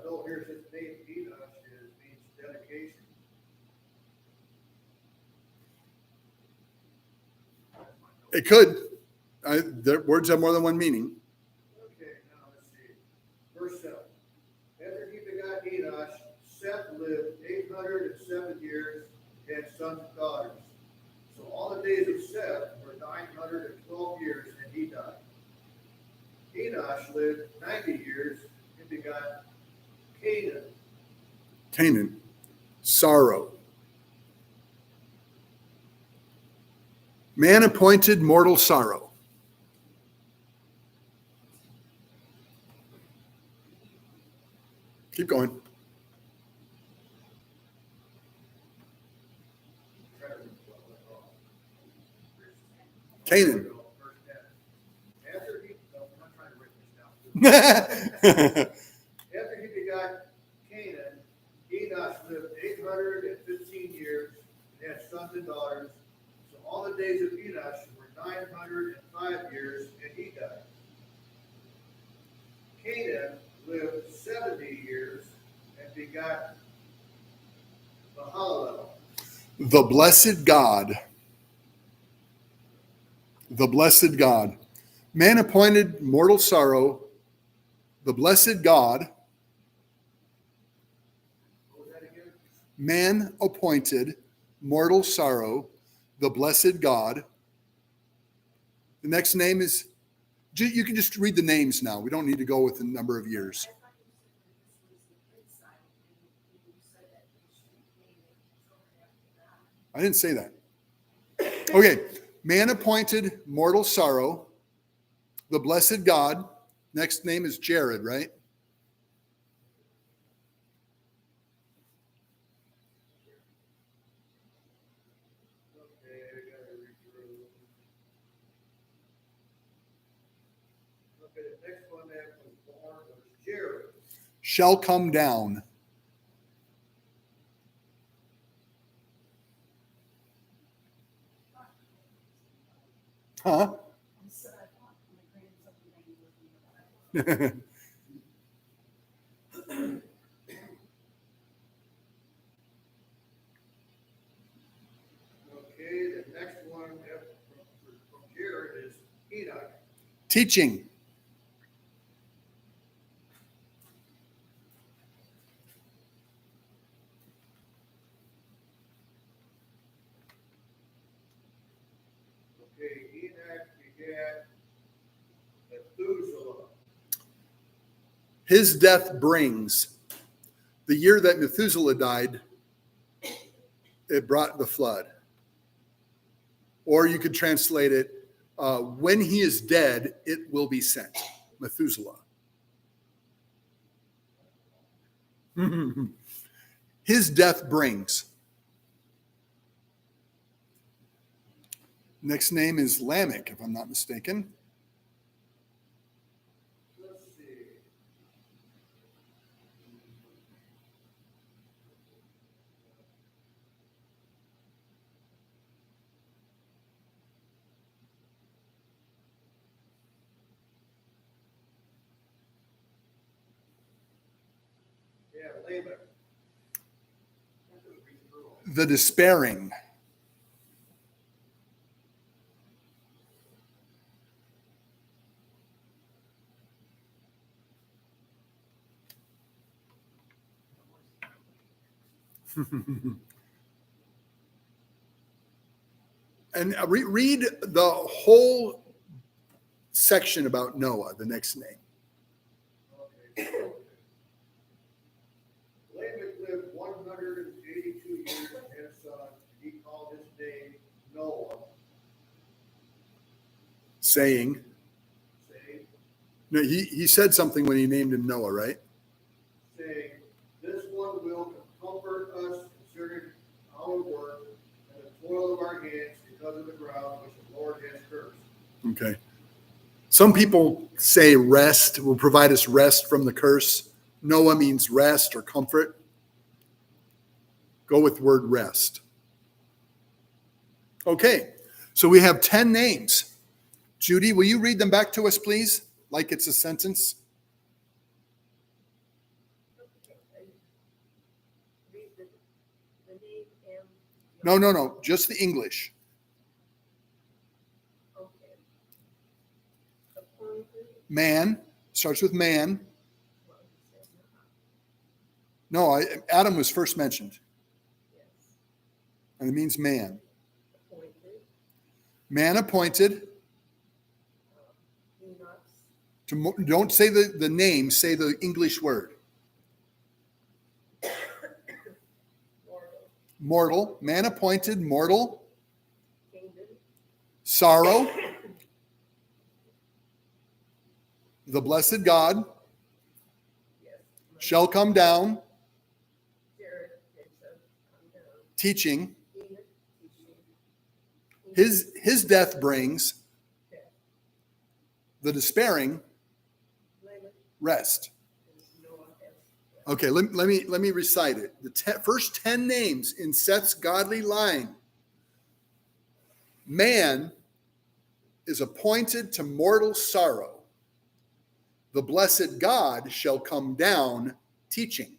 a note here that says name Enosh means dedication. It could. The words have more than one meaning. Okay, now let's see. Verse 7. After he begot Enosh, Seth lived 807 years and had sons and daughters. So all the days of Seth were 912 years, and he died. Enosh lived 90 years and begot Canaan. Canaan. Sorrow. Man appointed mortal sorrow. Keep going. Canaan. Verse 10. After he, no, I'm not trying to write this down. After he begot Canaan, Enosh lived 815 years and had sons and daughters. So all the days of Enosh were 905 years, and he died. Canaan lived 70 years and begot Mahalalel. The blessed God. The blessed God. Man appointed mortal sorrow. The blessed God. What was that again? Man appointed mortal sorrow. The blessed God. The next name is, you can just read the names now. We don't need to go with the number of years. I thought you said that this was the inside, and you said that they should name it after that. I didn't say that. Okay. Man appointed mortal sorrow. The blessed God. Next name is Jared, right? Okay, I gotta read through. Okay, the next one that was born was Jared. Shall come down. Huh? I said I thought my grandson named was in Okay, the next one from Jared is Enoch. Teaching. Okay, Enoch begat Methuselah. His death brings. The year that Methuselah died, it brought the flood. Or you could translate it, when he is dead, it will be sent. Methuselah. His death brings. Next name is Lamech, if I'm not mistaken. Let's see. Yeah, Lamech. The despairing. And read the whole section about Noah, the next name. Okay. Lamech lived 182 years and had a son. He called his name Noah, Saying, saying, no, he said something when he named him Noah, right? this one will comfort us concerning our work and the toil of our hands because of the ground which the Lord has cursed. Okay. Some people say rest will provide us rest from the curse. Noah means rest or comfort. Go with word rest. Okay. So we have 10 names. Judy, will you read them back to us, please? Like it's a sentence. Read the name and. No. Just the English. Okay. Appointed. Man. Starts with man. Well, he said not. No, Adam was first mentioned. Yes. And it means man. Appointed. Man appointed. Enoch. Don't say the name, say the English word. Mortal. Man appointed, mortal. Canaan. Sorrow. The blessed God Yes. shall come down. Jared. Jacob. Come down. Teaching. Enoch. Teaching. His death brings. the despairing rest. Okay, let me recite it. The first 10 names in Seth's godly line. Man is appointed to mortal sorrow. The blessed God shall come down teaching.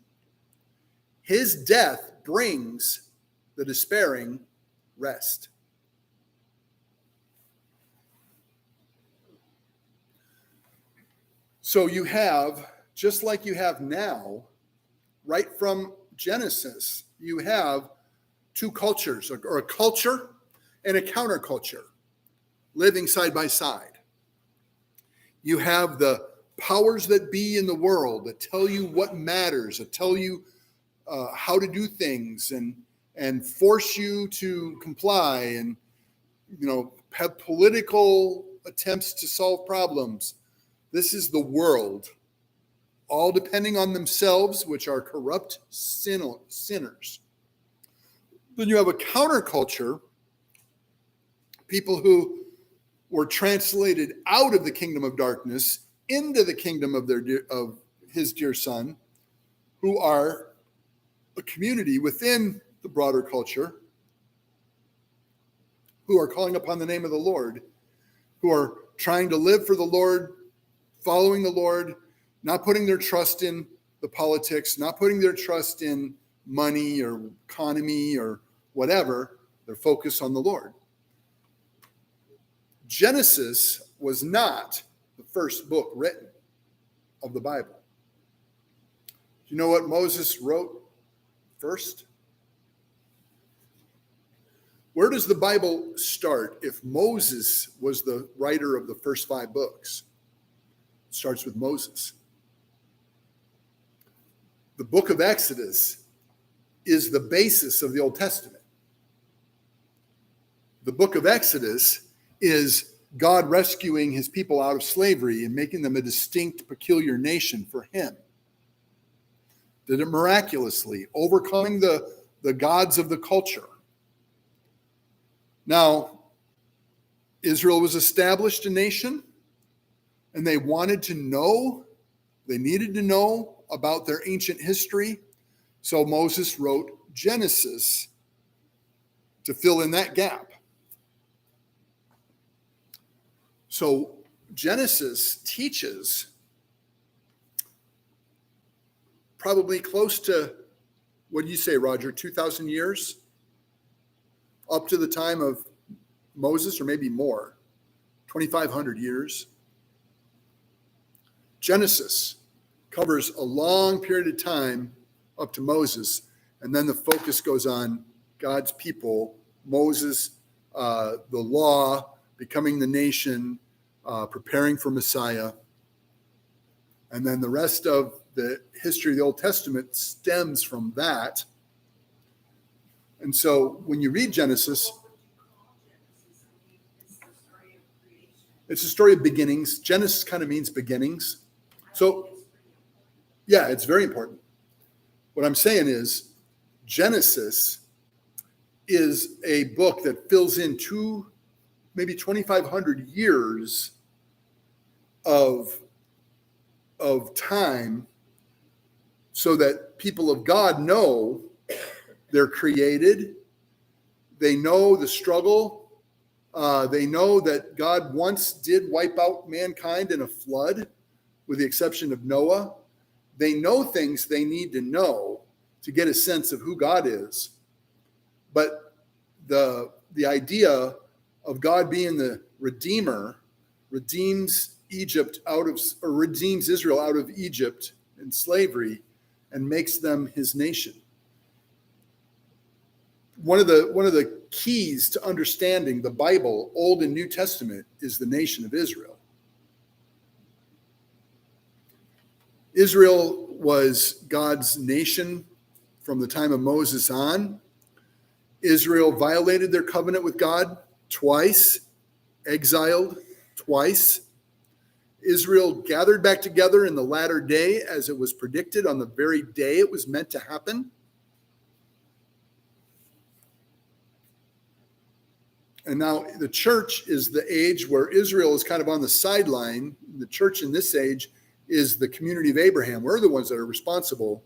His death brings the despairing rest. So you have, just like you have now, right from Genesis, you have two cultures, or a culture and a counterculture living side by side. You have the powers that be in the world that tell you what matters, that tell you how to do things, and force you to comply, and have political attempts to solve problems. This is the world, all depending on themselves, which are corrupt sinners. Then you have a counterculture, people who were translated out of the kingdom of darkness into the kingdom of his dear son, who are a community within the broader culture, who are calling upon the name of the Lord, who are trying to live for the Lord, following the Lord, not putting their trust in the politics, not putting their trust in money or economy or whatever. They're focused on the Lord. Genesis was not the first book written of the Bible. Do you know what Moses wrote first? Where does the Bible start if Moses was the writer of the first 5 books? It starts with Moses. The book of Exodus is the basis of the Old Testament. The book of Exodus is God rescuing his people out of slavery and making them a distinct, peculiar nation for him. Did it miraculously, overcoming the gods of the culture. Now, Israel was established a nation, and they wanted to know, they needed to know about their ancient history. So Moses wrote Genesis to fill in that gap. So Genesis teaches probably close to, what do you say, Roger, 2,000 years? Up to the time of Moses, or maybe more, 2,500 years. Genesis covers a long period of time up to Moses, and then the focus goes on God's people, Moses, the law, becoming the nation, preparing for Messiah. And then the rest of the history of the Old Testament stems from that. And so when you read Genesis, it's a story of beginnings. Genesis kind of means beginnings. So, yeah, it's very important. What I'm saying is Genesis is a book that fills in maybe 2,500 years of time, so that people of God know they're created. They know the struggle. They know that God once did wipe out mankind in a flood, with the exception of Noah. They know things they need to know to get a sense of who God is. But the idea of God being the Redeemer redeems Israel out of Egypt and slavery and makes them his nation. One of the keys to understanding the Bible, Old and New Testament, is the nation of Israel. Israel was God's nation from the time of Moses on. Israel violated their covenant with God twice, exiled twice. Israel gathered back together in the latter day, as it was predicted on the very day it was meant to happen. And now the church is the age where Israel is kind of on the sideline. The church in this age is the community of Abraham. We're the ones that are responsible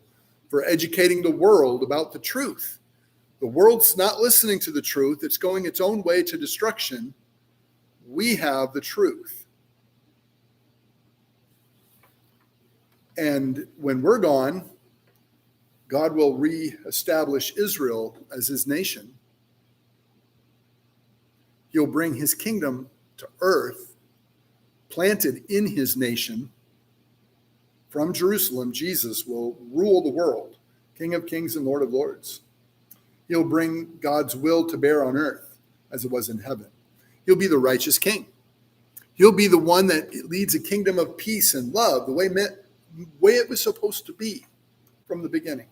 for educating the world about the truth. The world's not listening to the truth. It's going its own way to destruction. We have the truth. And when we're gone, God will reestablish Israel as his nation. He'll bring his kingdom to earth, planted in his nation. From Jerusalem, Jesus will rule the world, King of kings and Lord of lords. He'll bring God's will to bear on earth as it was in heaven. He'll be the righteous king. He'll be the one that leads a kingdom of peace and love, the way it was supposed to be from the beginning.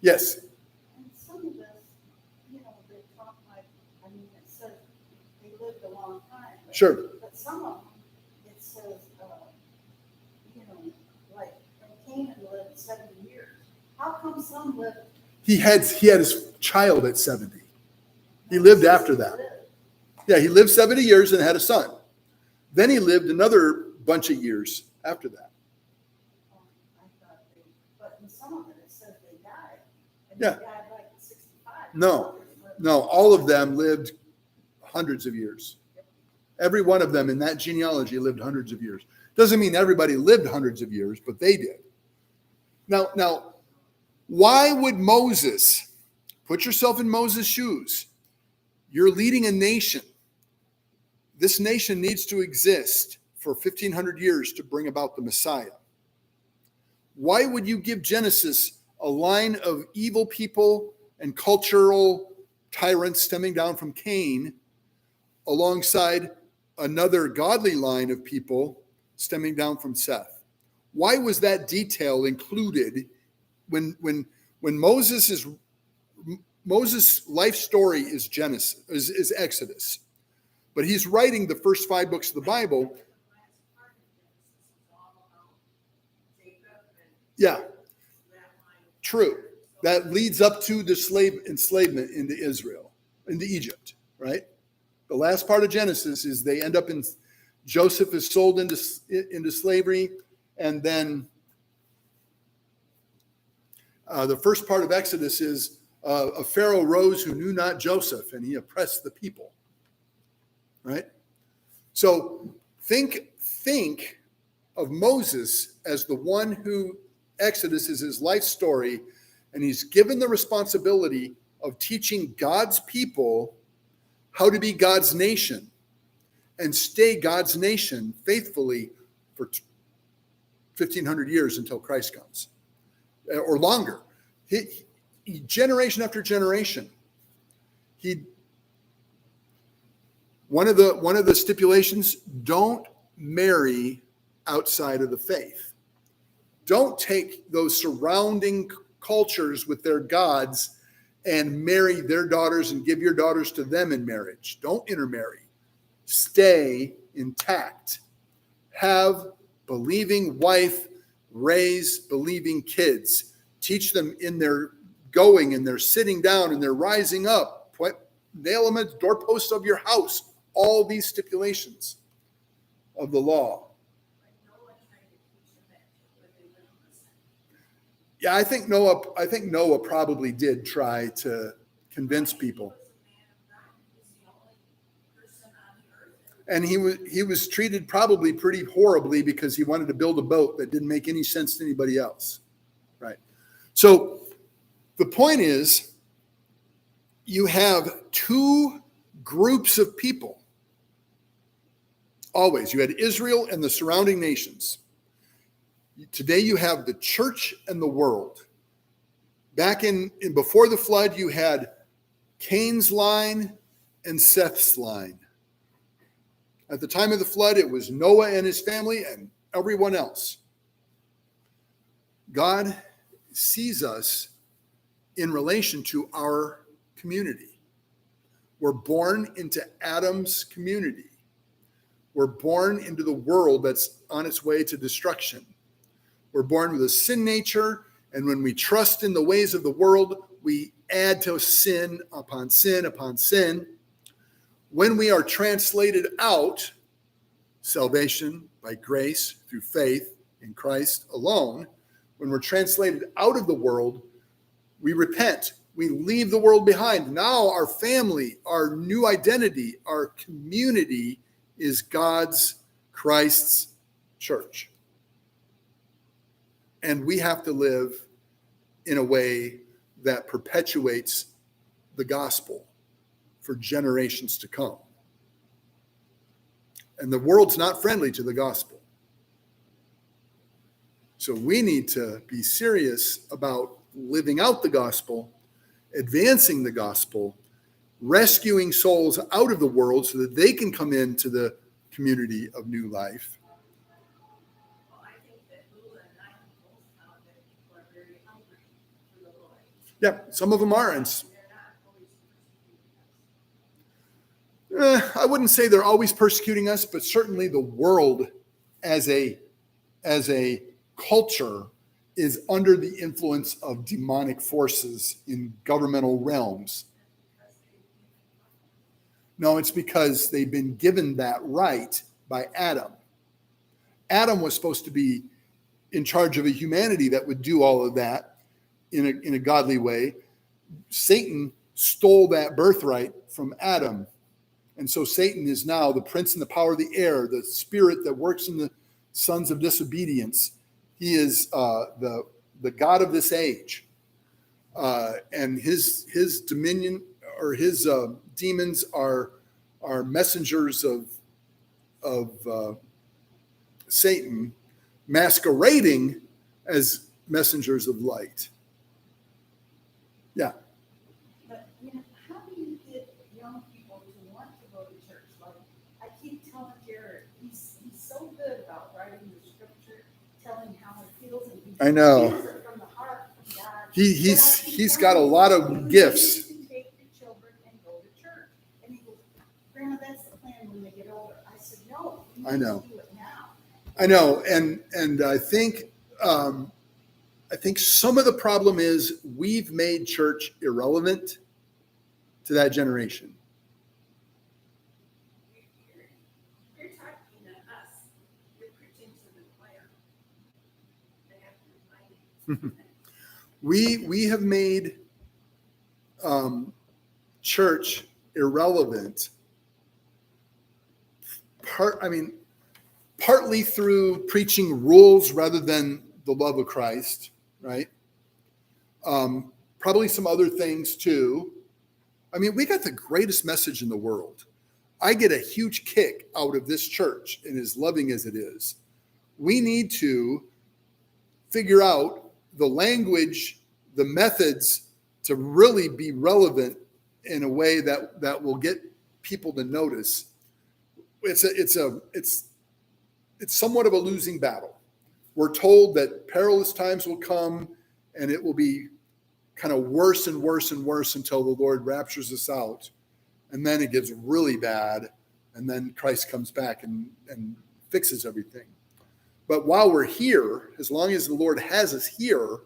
Yes. And some of us, they talk like, it says they lived a long time. Sure. But some of them, it says, like Cain lived 70 years. How come some lived? He had his child at 70. He lived after that. Yeah, he lived 70 years and had a son. Then he lived another bunch of years after that. But in some of it says they died. And Yeah. they died like 65. No, all of them lived hundreds of years. Every one of them in that genealogy lived hundreds of years. Doesn't mean everybody lived hundreds of years, but they did. Now, why would Moses, put yourself in Moses' shoes? You're leading a nation. This nation needs to exist for 1,500 years to bring about the Messiah. Why would you give Genesis a line of evil people and cultural tyrants stemming down from Cain alongside another godly line of people stemming down from Seth? Why was that detail included when Moses' life story is is Exodus, but he's writing the first 5 books of the Bible? Yeah, true. That leads up to the enslavement into Israel, into Egypt, right? The last part of Genesis is they end up Joseph is sold into slavery, and then the first part of Exodus is a Pharaoh rose who knew not Joseph, and he oppressed the people, right? So think of Moses as the one who Exodus is his life story, and he's given the responsibility of teaching God's people how to be God's nation and stay God's nation faithfully for 1,500 years until Christ comes, or longer. He generation after generation. One of the stipulations: don't marry outside of the faith. Don't take those surrounding cultures with their gods and marry their daughters and give your daughters to them in marriage. Don't intermarry. Stay intact. Have believing wife, raise believing kids. Teach them in their going and their sitting down and their rising up. Nail them at the doorposts of your house. All these stipulations of the law. Yeah, I think Noah probably did try to convince people. And he was treated probably pretty horribly because he wanted to build a boat that didn't make any sense to anybody else. Right. So the point is, you have 2 groups of people. Always. You had Israel and the surrounding nations. Today you have the church and the world. Back in before the flood, you had Cain's line and Seth's line. At the time of the flood, it was Noah and his family and everyone else. God sees us in relation to our community. We're born into Adam's community. We're born into the world that's on its way to destruction. We're born with a sin nature, And when we trust in the ways of the world, we add to sin upon sin upon sin. When we are translated out, salvation by grace through faith in Christ alone, when we're translated out of the world, we repent. We leave the world behind. Now our family, our new identity, our community is God's, Christ's church. And we have to live in a way that perpetuates the gospel for generations to come. And the world's not friendly to the gospel. So we need to be serious about living out the gospel, advancing the gospel, rescuing souls out of the world so that they can come into the community of new life. Well, I think that Lula and I both found that people are very hungry for the Lord. Yeah, some of them are. And They're not always persecuting us. I wouldn't say they're always persecuting us, but certainly the world as a culture is under the influence of demonic forces in governmental realms. No, it's because they've been given that right by Adam. Adam was supposed to be in charge of a humanity that would do all of that in a godly way. Satan stole that birthright from Adam. And so Satan is now the prince and the power of the air, the spirit that works in the sons of disobedience. He is the God of this age. And his dominion or his demons are messengers of Satan, masquerading as messengers of light. Yeah. But, how do you get young people to want to go to church? Like, I keep telling Jared, he's so good about writing the scripture, telling how it feels. And I know. feels it from the heart of God. He's got a lot of gifts. You can take your children and go to church. And he goes, Grandma, that's the plan when they get older. I said, no, you I need know. to do it now. I know, and I think some of the problem is we've made church irrelevant to that generation. You're talking to us. You're preaching to the choir. They have to remind you. We have made church irrelevant. Partly through preaching rules rather than the love of Christ, right? Probably some other things too. We got the greatest message in the world. I get a huge kick out of this church, and as loving as it is, we need to figure out the language, the methods to really be relevant in a way that will get people to notice. It's somewhat of a losing battle. We're told that perilous times will come and it will be kind of worse and worse and worse until the Lord raptures us out. And then it gets really bad. And then Christ comes back and fixes everything. But while we're here, as long as the Lord has us here,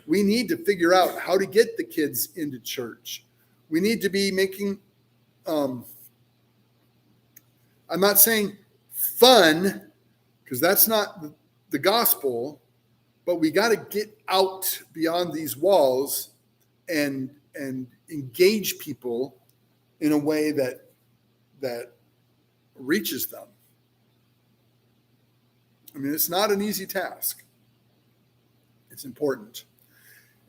we need to figure out how to get the kids into church. We need to be making, I'm not saying fun, because that's not the gospel, but we got to get out beyond these walls and engage people in a way that reaches them. It's not an easy task. It's important.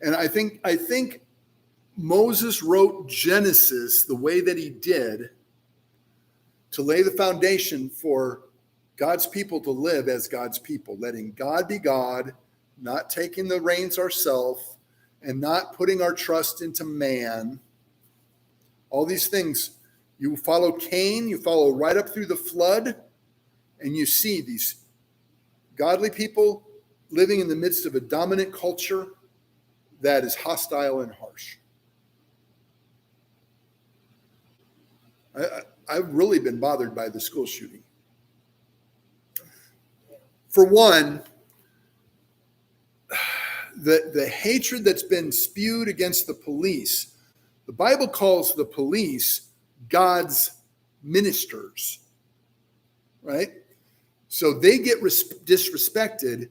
And I think Moses wrote Genesis the way that he did to lay the foundation for God's people to live as God's people, letting God be God, not taking the reins ourselves, and not putting our trust into man. All these things. You follow Cain, you follow right up through the flood, and you see these godly people living in the midst of a dominant culture that is hostile and harsh. I've really been bothered by the school shooting. For one, the hatred that's been spewed against the police, the Bible calls the police God's ministers, right? So they get disrespected.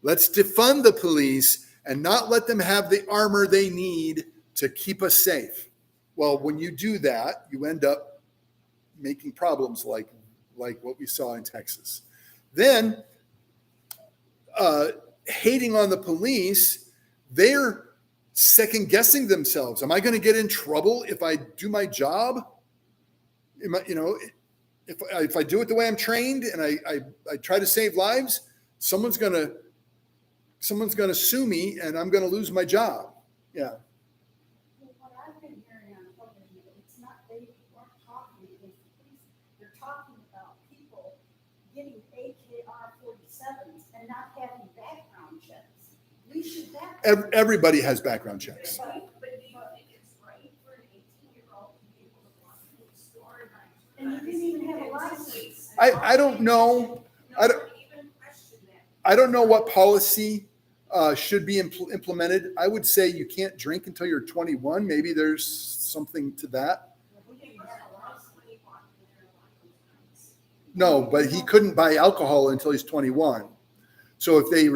Let's defund the police and not let them have the armor they need to keep us safe. Well, when you do that, you end up making problems like what we saw in Texas. Then, hating on the police, they're second guessing themselves. Am I going to get in trouble if I do my job? If I do it the way I'm trained and I try to save lives, someone's going to sue me and I'm going to lose my job. Yeah. Well, what I've been hearing on television, it's not, they weren't talking against the police. They're talking about people getting AKR-47s and not having background checks. We should Everybody has background checks. But do you think it's right for an 18-year-old to be able to walk into a store And you didn't even have a license. I don't know. I don't know what policy should be implemented. I would say you can't drink until you're 21. Maybe there's something to that. No, but he couldn't buy alcohol until he's 21. So if they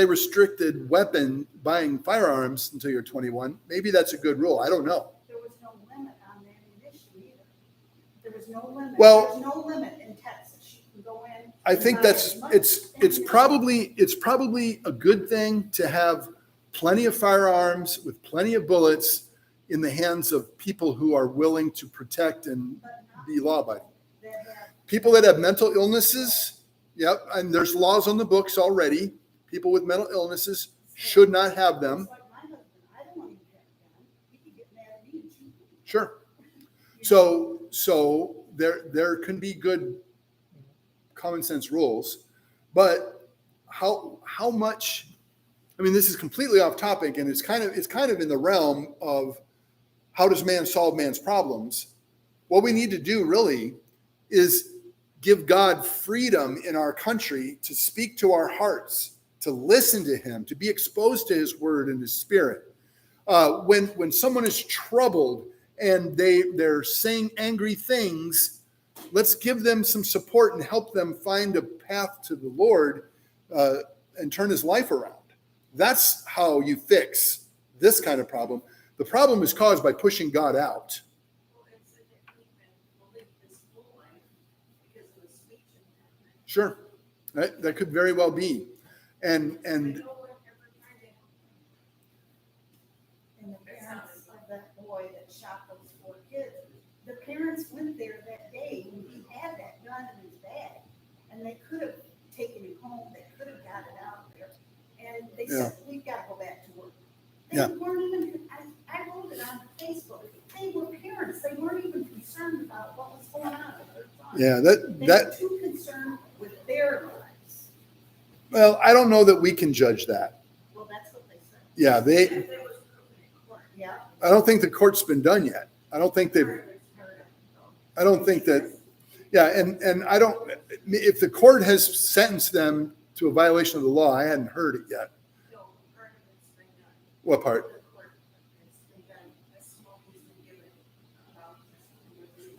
restricted buying firearms until you're 21, maybe that's a good rule. I don't know. There was no limit on the ammunition either. There was no limit. Well, there's no limit in Texas. You can go in. I think it's probably a good thing to have plenty of firearms with plenty of bullets in the hands of people who are willing to protect and be law-abiding. People that have mental illnesses, yep, and there's laws on the books already. People with mental illnesses should not have them. Like my husband, I don't want to have a gun. He could get mad at me and shoot me. Sure. So there can be good common sense rules, but how much? I mean, this is completely off topic, and it's kind of in the realm of how does man solve man's problems? What we need to do really is give God freedom in our country to speak to our hearts, to listen to him, to be exposed to his word and his spirit. When someone is troubled and they're saying angry things, let's give them some support and help them find a path to the Lord and turn his life around. That's how you fix this kind of problem. The problem is caused by pushing God out. Sure, that could very well be, and And the parents of that boy that shot those 4 kids, the parents went there that day when he had that gun in his bag, and they could have taken him home. They could have got it out there, and they said, "We've got to go back to work." They weren't even. I wrote it on Facebook. They were parents. They weren't even concerned about what was going on with their son. Yeah, They were too concerned with their lives. Well, I don't know that we can judge that. Well, that's what they said. Yeah, Yeah. I don't think the court's been done yet. I don't think that. Yeah, and I don't. If the court has sentenced them to a violation of the law, I hadn't heard it yet. What part?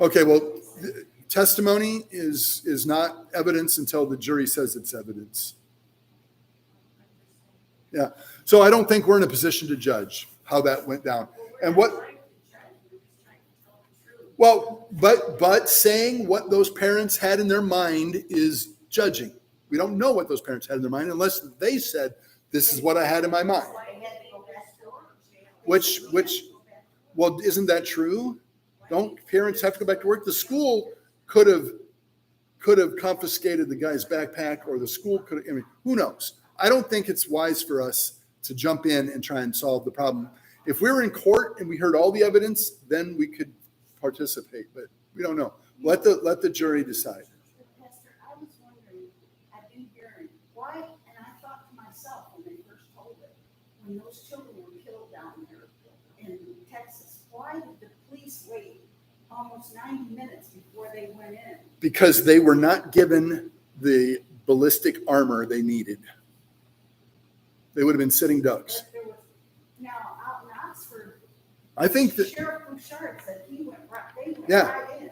Okay, well, testimony is not evidence until the jury says it's evidence. Yeah, so I don't think we're in a position to judge how that went down. And what? Well, but saying what those parents had in their mind is judging. We don't know what those parents had in their mind unless they said, "This is what I had in my mind." Which, well, isn't that true? Don't parents have to go back to work? The school could have confiscated the guy's backpack, or the school could have, I mean, who knows? I don't think it's wise for us to jump in and try and solve the problem. If we were in court and we heard all the evidence, then we could participate, but we don't know. Let the jury decide. Pastor, I was wondering, I've been hearing why, and I thought to myself when they first told it, when those children were killed down there in Texas, why did the police wait almost 90 minutes before they went in? Because they were not given the ballistic armor they needed. They would have been sitting ducks. But there was, now, out in Oxford, I think that, Sheriff Bouchard said he went right, they went Yeah. right in.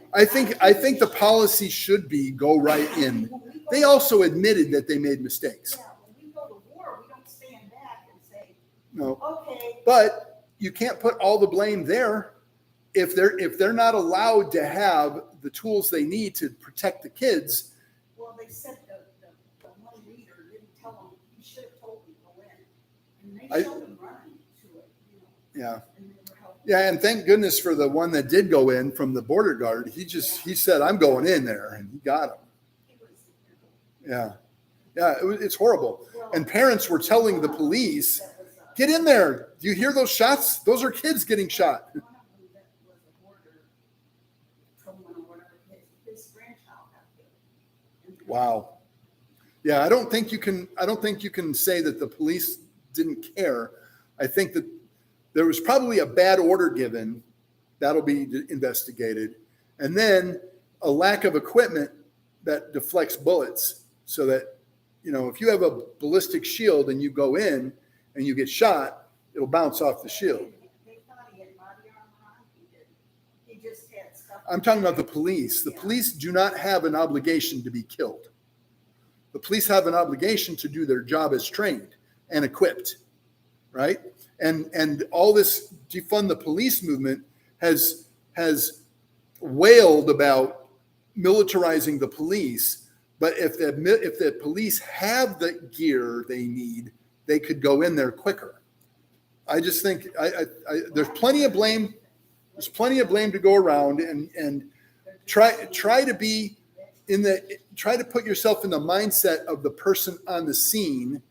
I think the policy should be go right in. When we go They to- also admitted that they made mistakes. Yeah, when we go to war, we don't stand back and say, No, okay, but you can't put all the blame there. If they're not allowed to have the tools they need to protect the kids, well, they said the one leader didn't tell them, he should have told them to go in. And I- they showed them running to it, yeah. and they were helping. Yeah, and thank goodness for the one that did go in from the border guard. He said, I'm going in there, and he got him. He was, Yeah. Yeah, it's horrible. well, And parents were telling the police, that was, get in there. Do you hear those shots? Those are kids getting shot. one of them that was a border patrolman or whatever, his grandchild got killed. And- Wow. Yeah, I don't think you can say that the police didn't care. I think that there was probably a bad order given. That'll be investigated. And then a lack of equipment that deflects bullets so that, if you have a ballistic shield and you go in and you get shot, it'll bounce off the shield. They thought he had body armor on, he didn't. He just had stuff. I'm talking about the police. The police do not have an obligation to be killed. The police have an obligation to do their job as trained and equipped, right? And all this defund the police movement has wailed about militarizing the police. But if the police have the gear they need, they could go in there quicker. I just think there's plenty of blame. There's plenty of blame to go around, and try to be try to put yourself in the mindset of the person on the scene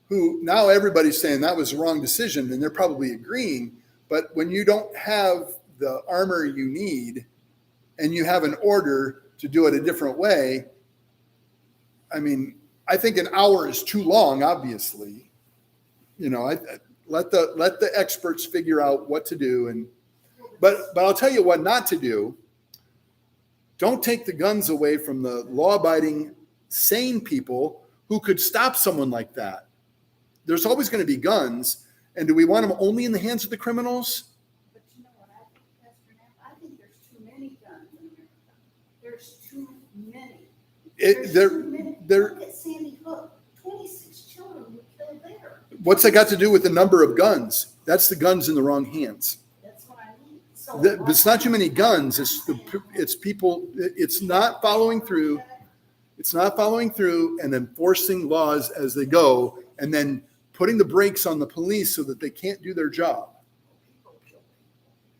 who now everybody's saying that was the wrong decision, and they're probably agreeing. But when you don't have the armor you need and you have an order to do it a different way, I mean, I think an hour is too long, obviously. Let the experts figure out what to do. But I'll tell you what not to do. Don't take the guns away from the law-abiding, sane people who could stop someone like that. There's always going to be guns. And do we want them only in the hands of the criminals? But you know what I think, Pastor Knapp? I think there's too many guns in America. There's too many. There's too many. Look at Sandy Hook, 26 children were killed there. What's that got to do with the number of guns? That's the guns in the wrong hands. That's what I mean. So It's not too many guns. It's people. It's not following through. It's not following through and enforcing laws as they go, and then putting the brakes on the police so that they can't do their job.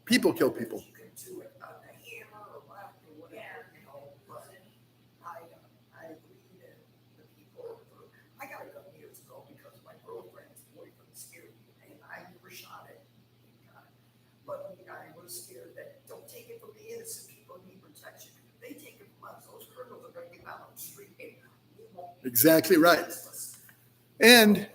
People kill people. You can do it on the hammer or left or whatever, but I agree that the people, I got a gun years ago because my girlfriend's boyfriend scared me, and I never shot it. But I was scared that, don't take it from the innocent people who need protection. They take it from us, those criminals are gonna get out on the street. And we won't be Exactly right. defenseless. And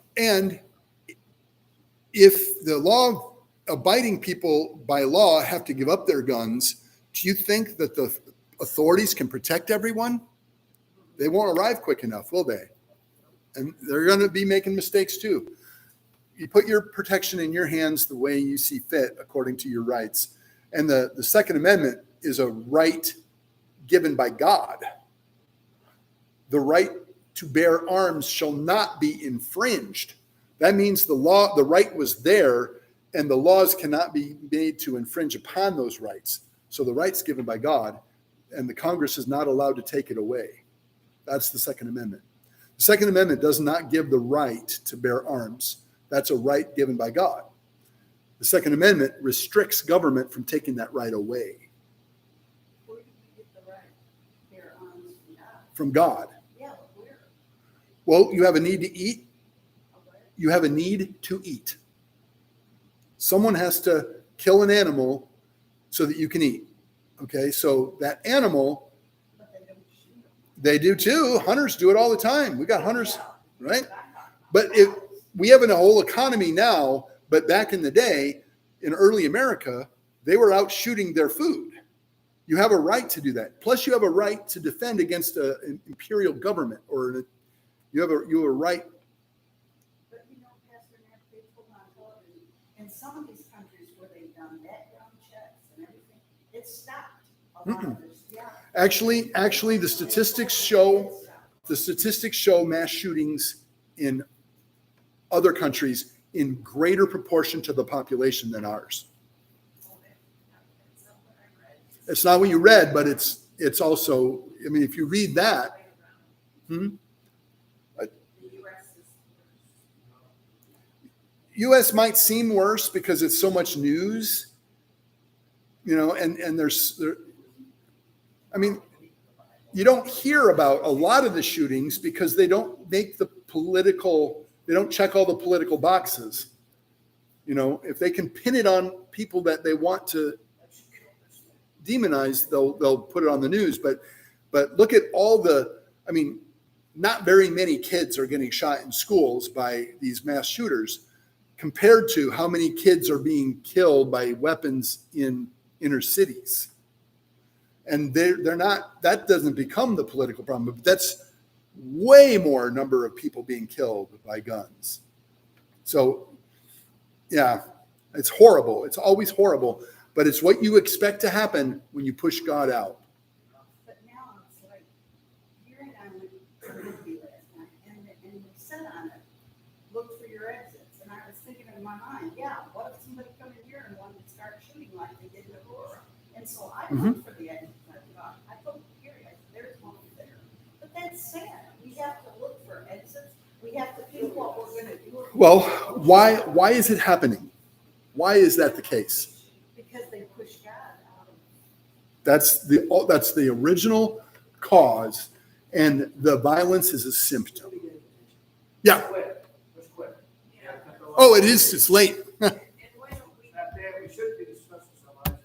if the law-abiding people by law have to give up their guns, do you think that the authorities can protect everyone? They won't arrive quick enough, will they? And they're going to be making mistakes too. You put your protection in your hands the way you see fit, according to your rights. And the Second Amendment is a right given by God. The right to bear arms shall not be infringed. That means the right was there, and the laws cannot be made to infringe upon those rights. So the right's given by God, and the Congress is not allowed to take it away. That's the Second Amendment. The Second Amendment does not give the right to bear arms. That's a right given by God. The Second Amendment restricts government from taking that right away Where did we get the right? Their arms from God. from God. Yeah, but where? Well, you have a need to eat. Where? You have a need to eat. Someone has to kill an animal so that you can eat. Okay, so that animal, But they don't shoot them. they do too. Hunters do it all the time. We got hunters, right? But we have a whole economy now, but back in the day, in early America, they were out shooting their food. You have a right to do that. Plus, you have a right to defend against an imperial government, or you have a right some of these countries where they've done background checks and everything, it's stopped. A lot of this, yeah. Actually, the statistics show mass shootings in other countries in greater proportion to the population than ours. It's not what you read, but it's also, I mean, if you read that, U.S. might seem worse because it's so much news, and I mean, you don't hear about a lot of the shootings because they don't check all the political boxes. If they can pin it on people that they want to demonize, they'll put it on the news. But look at not very many kids are getting shot in schools by these mass shooters compared to how many kids are being killed by weapons in inner cities. And they're not, that doesn't become the political problem, but that's way more number of people being killed by guns. So yeah, it's horrible. It's always horrible, but it's what you expect to happen when you push God out. But now it's like, here and I went to Ridley last night, and they said on it, look for your exits. And I was thinking in my mind, yeah, what if somebody come in here and wanted to start shooting like they did in Aurora? And so I looked for the exits. I told Gary, there's one there. But that's sad. We have to look for exits. We have to think what we're going to do. Well, why is it happening? Why is that the case? Because they push God out of That's the original cause, and the violence is a symptom. Yeah. Let's quit. Oh, it is. It's late. We should be discussing some items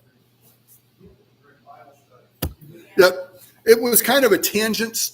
during Bible study. Yep. It was kind of a tangent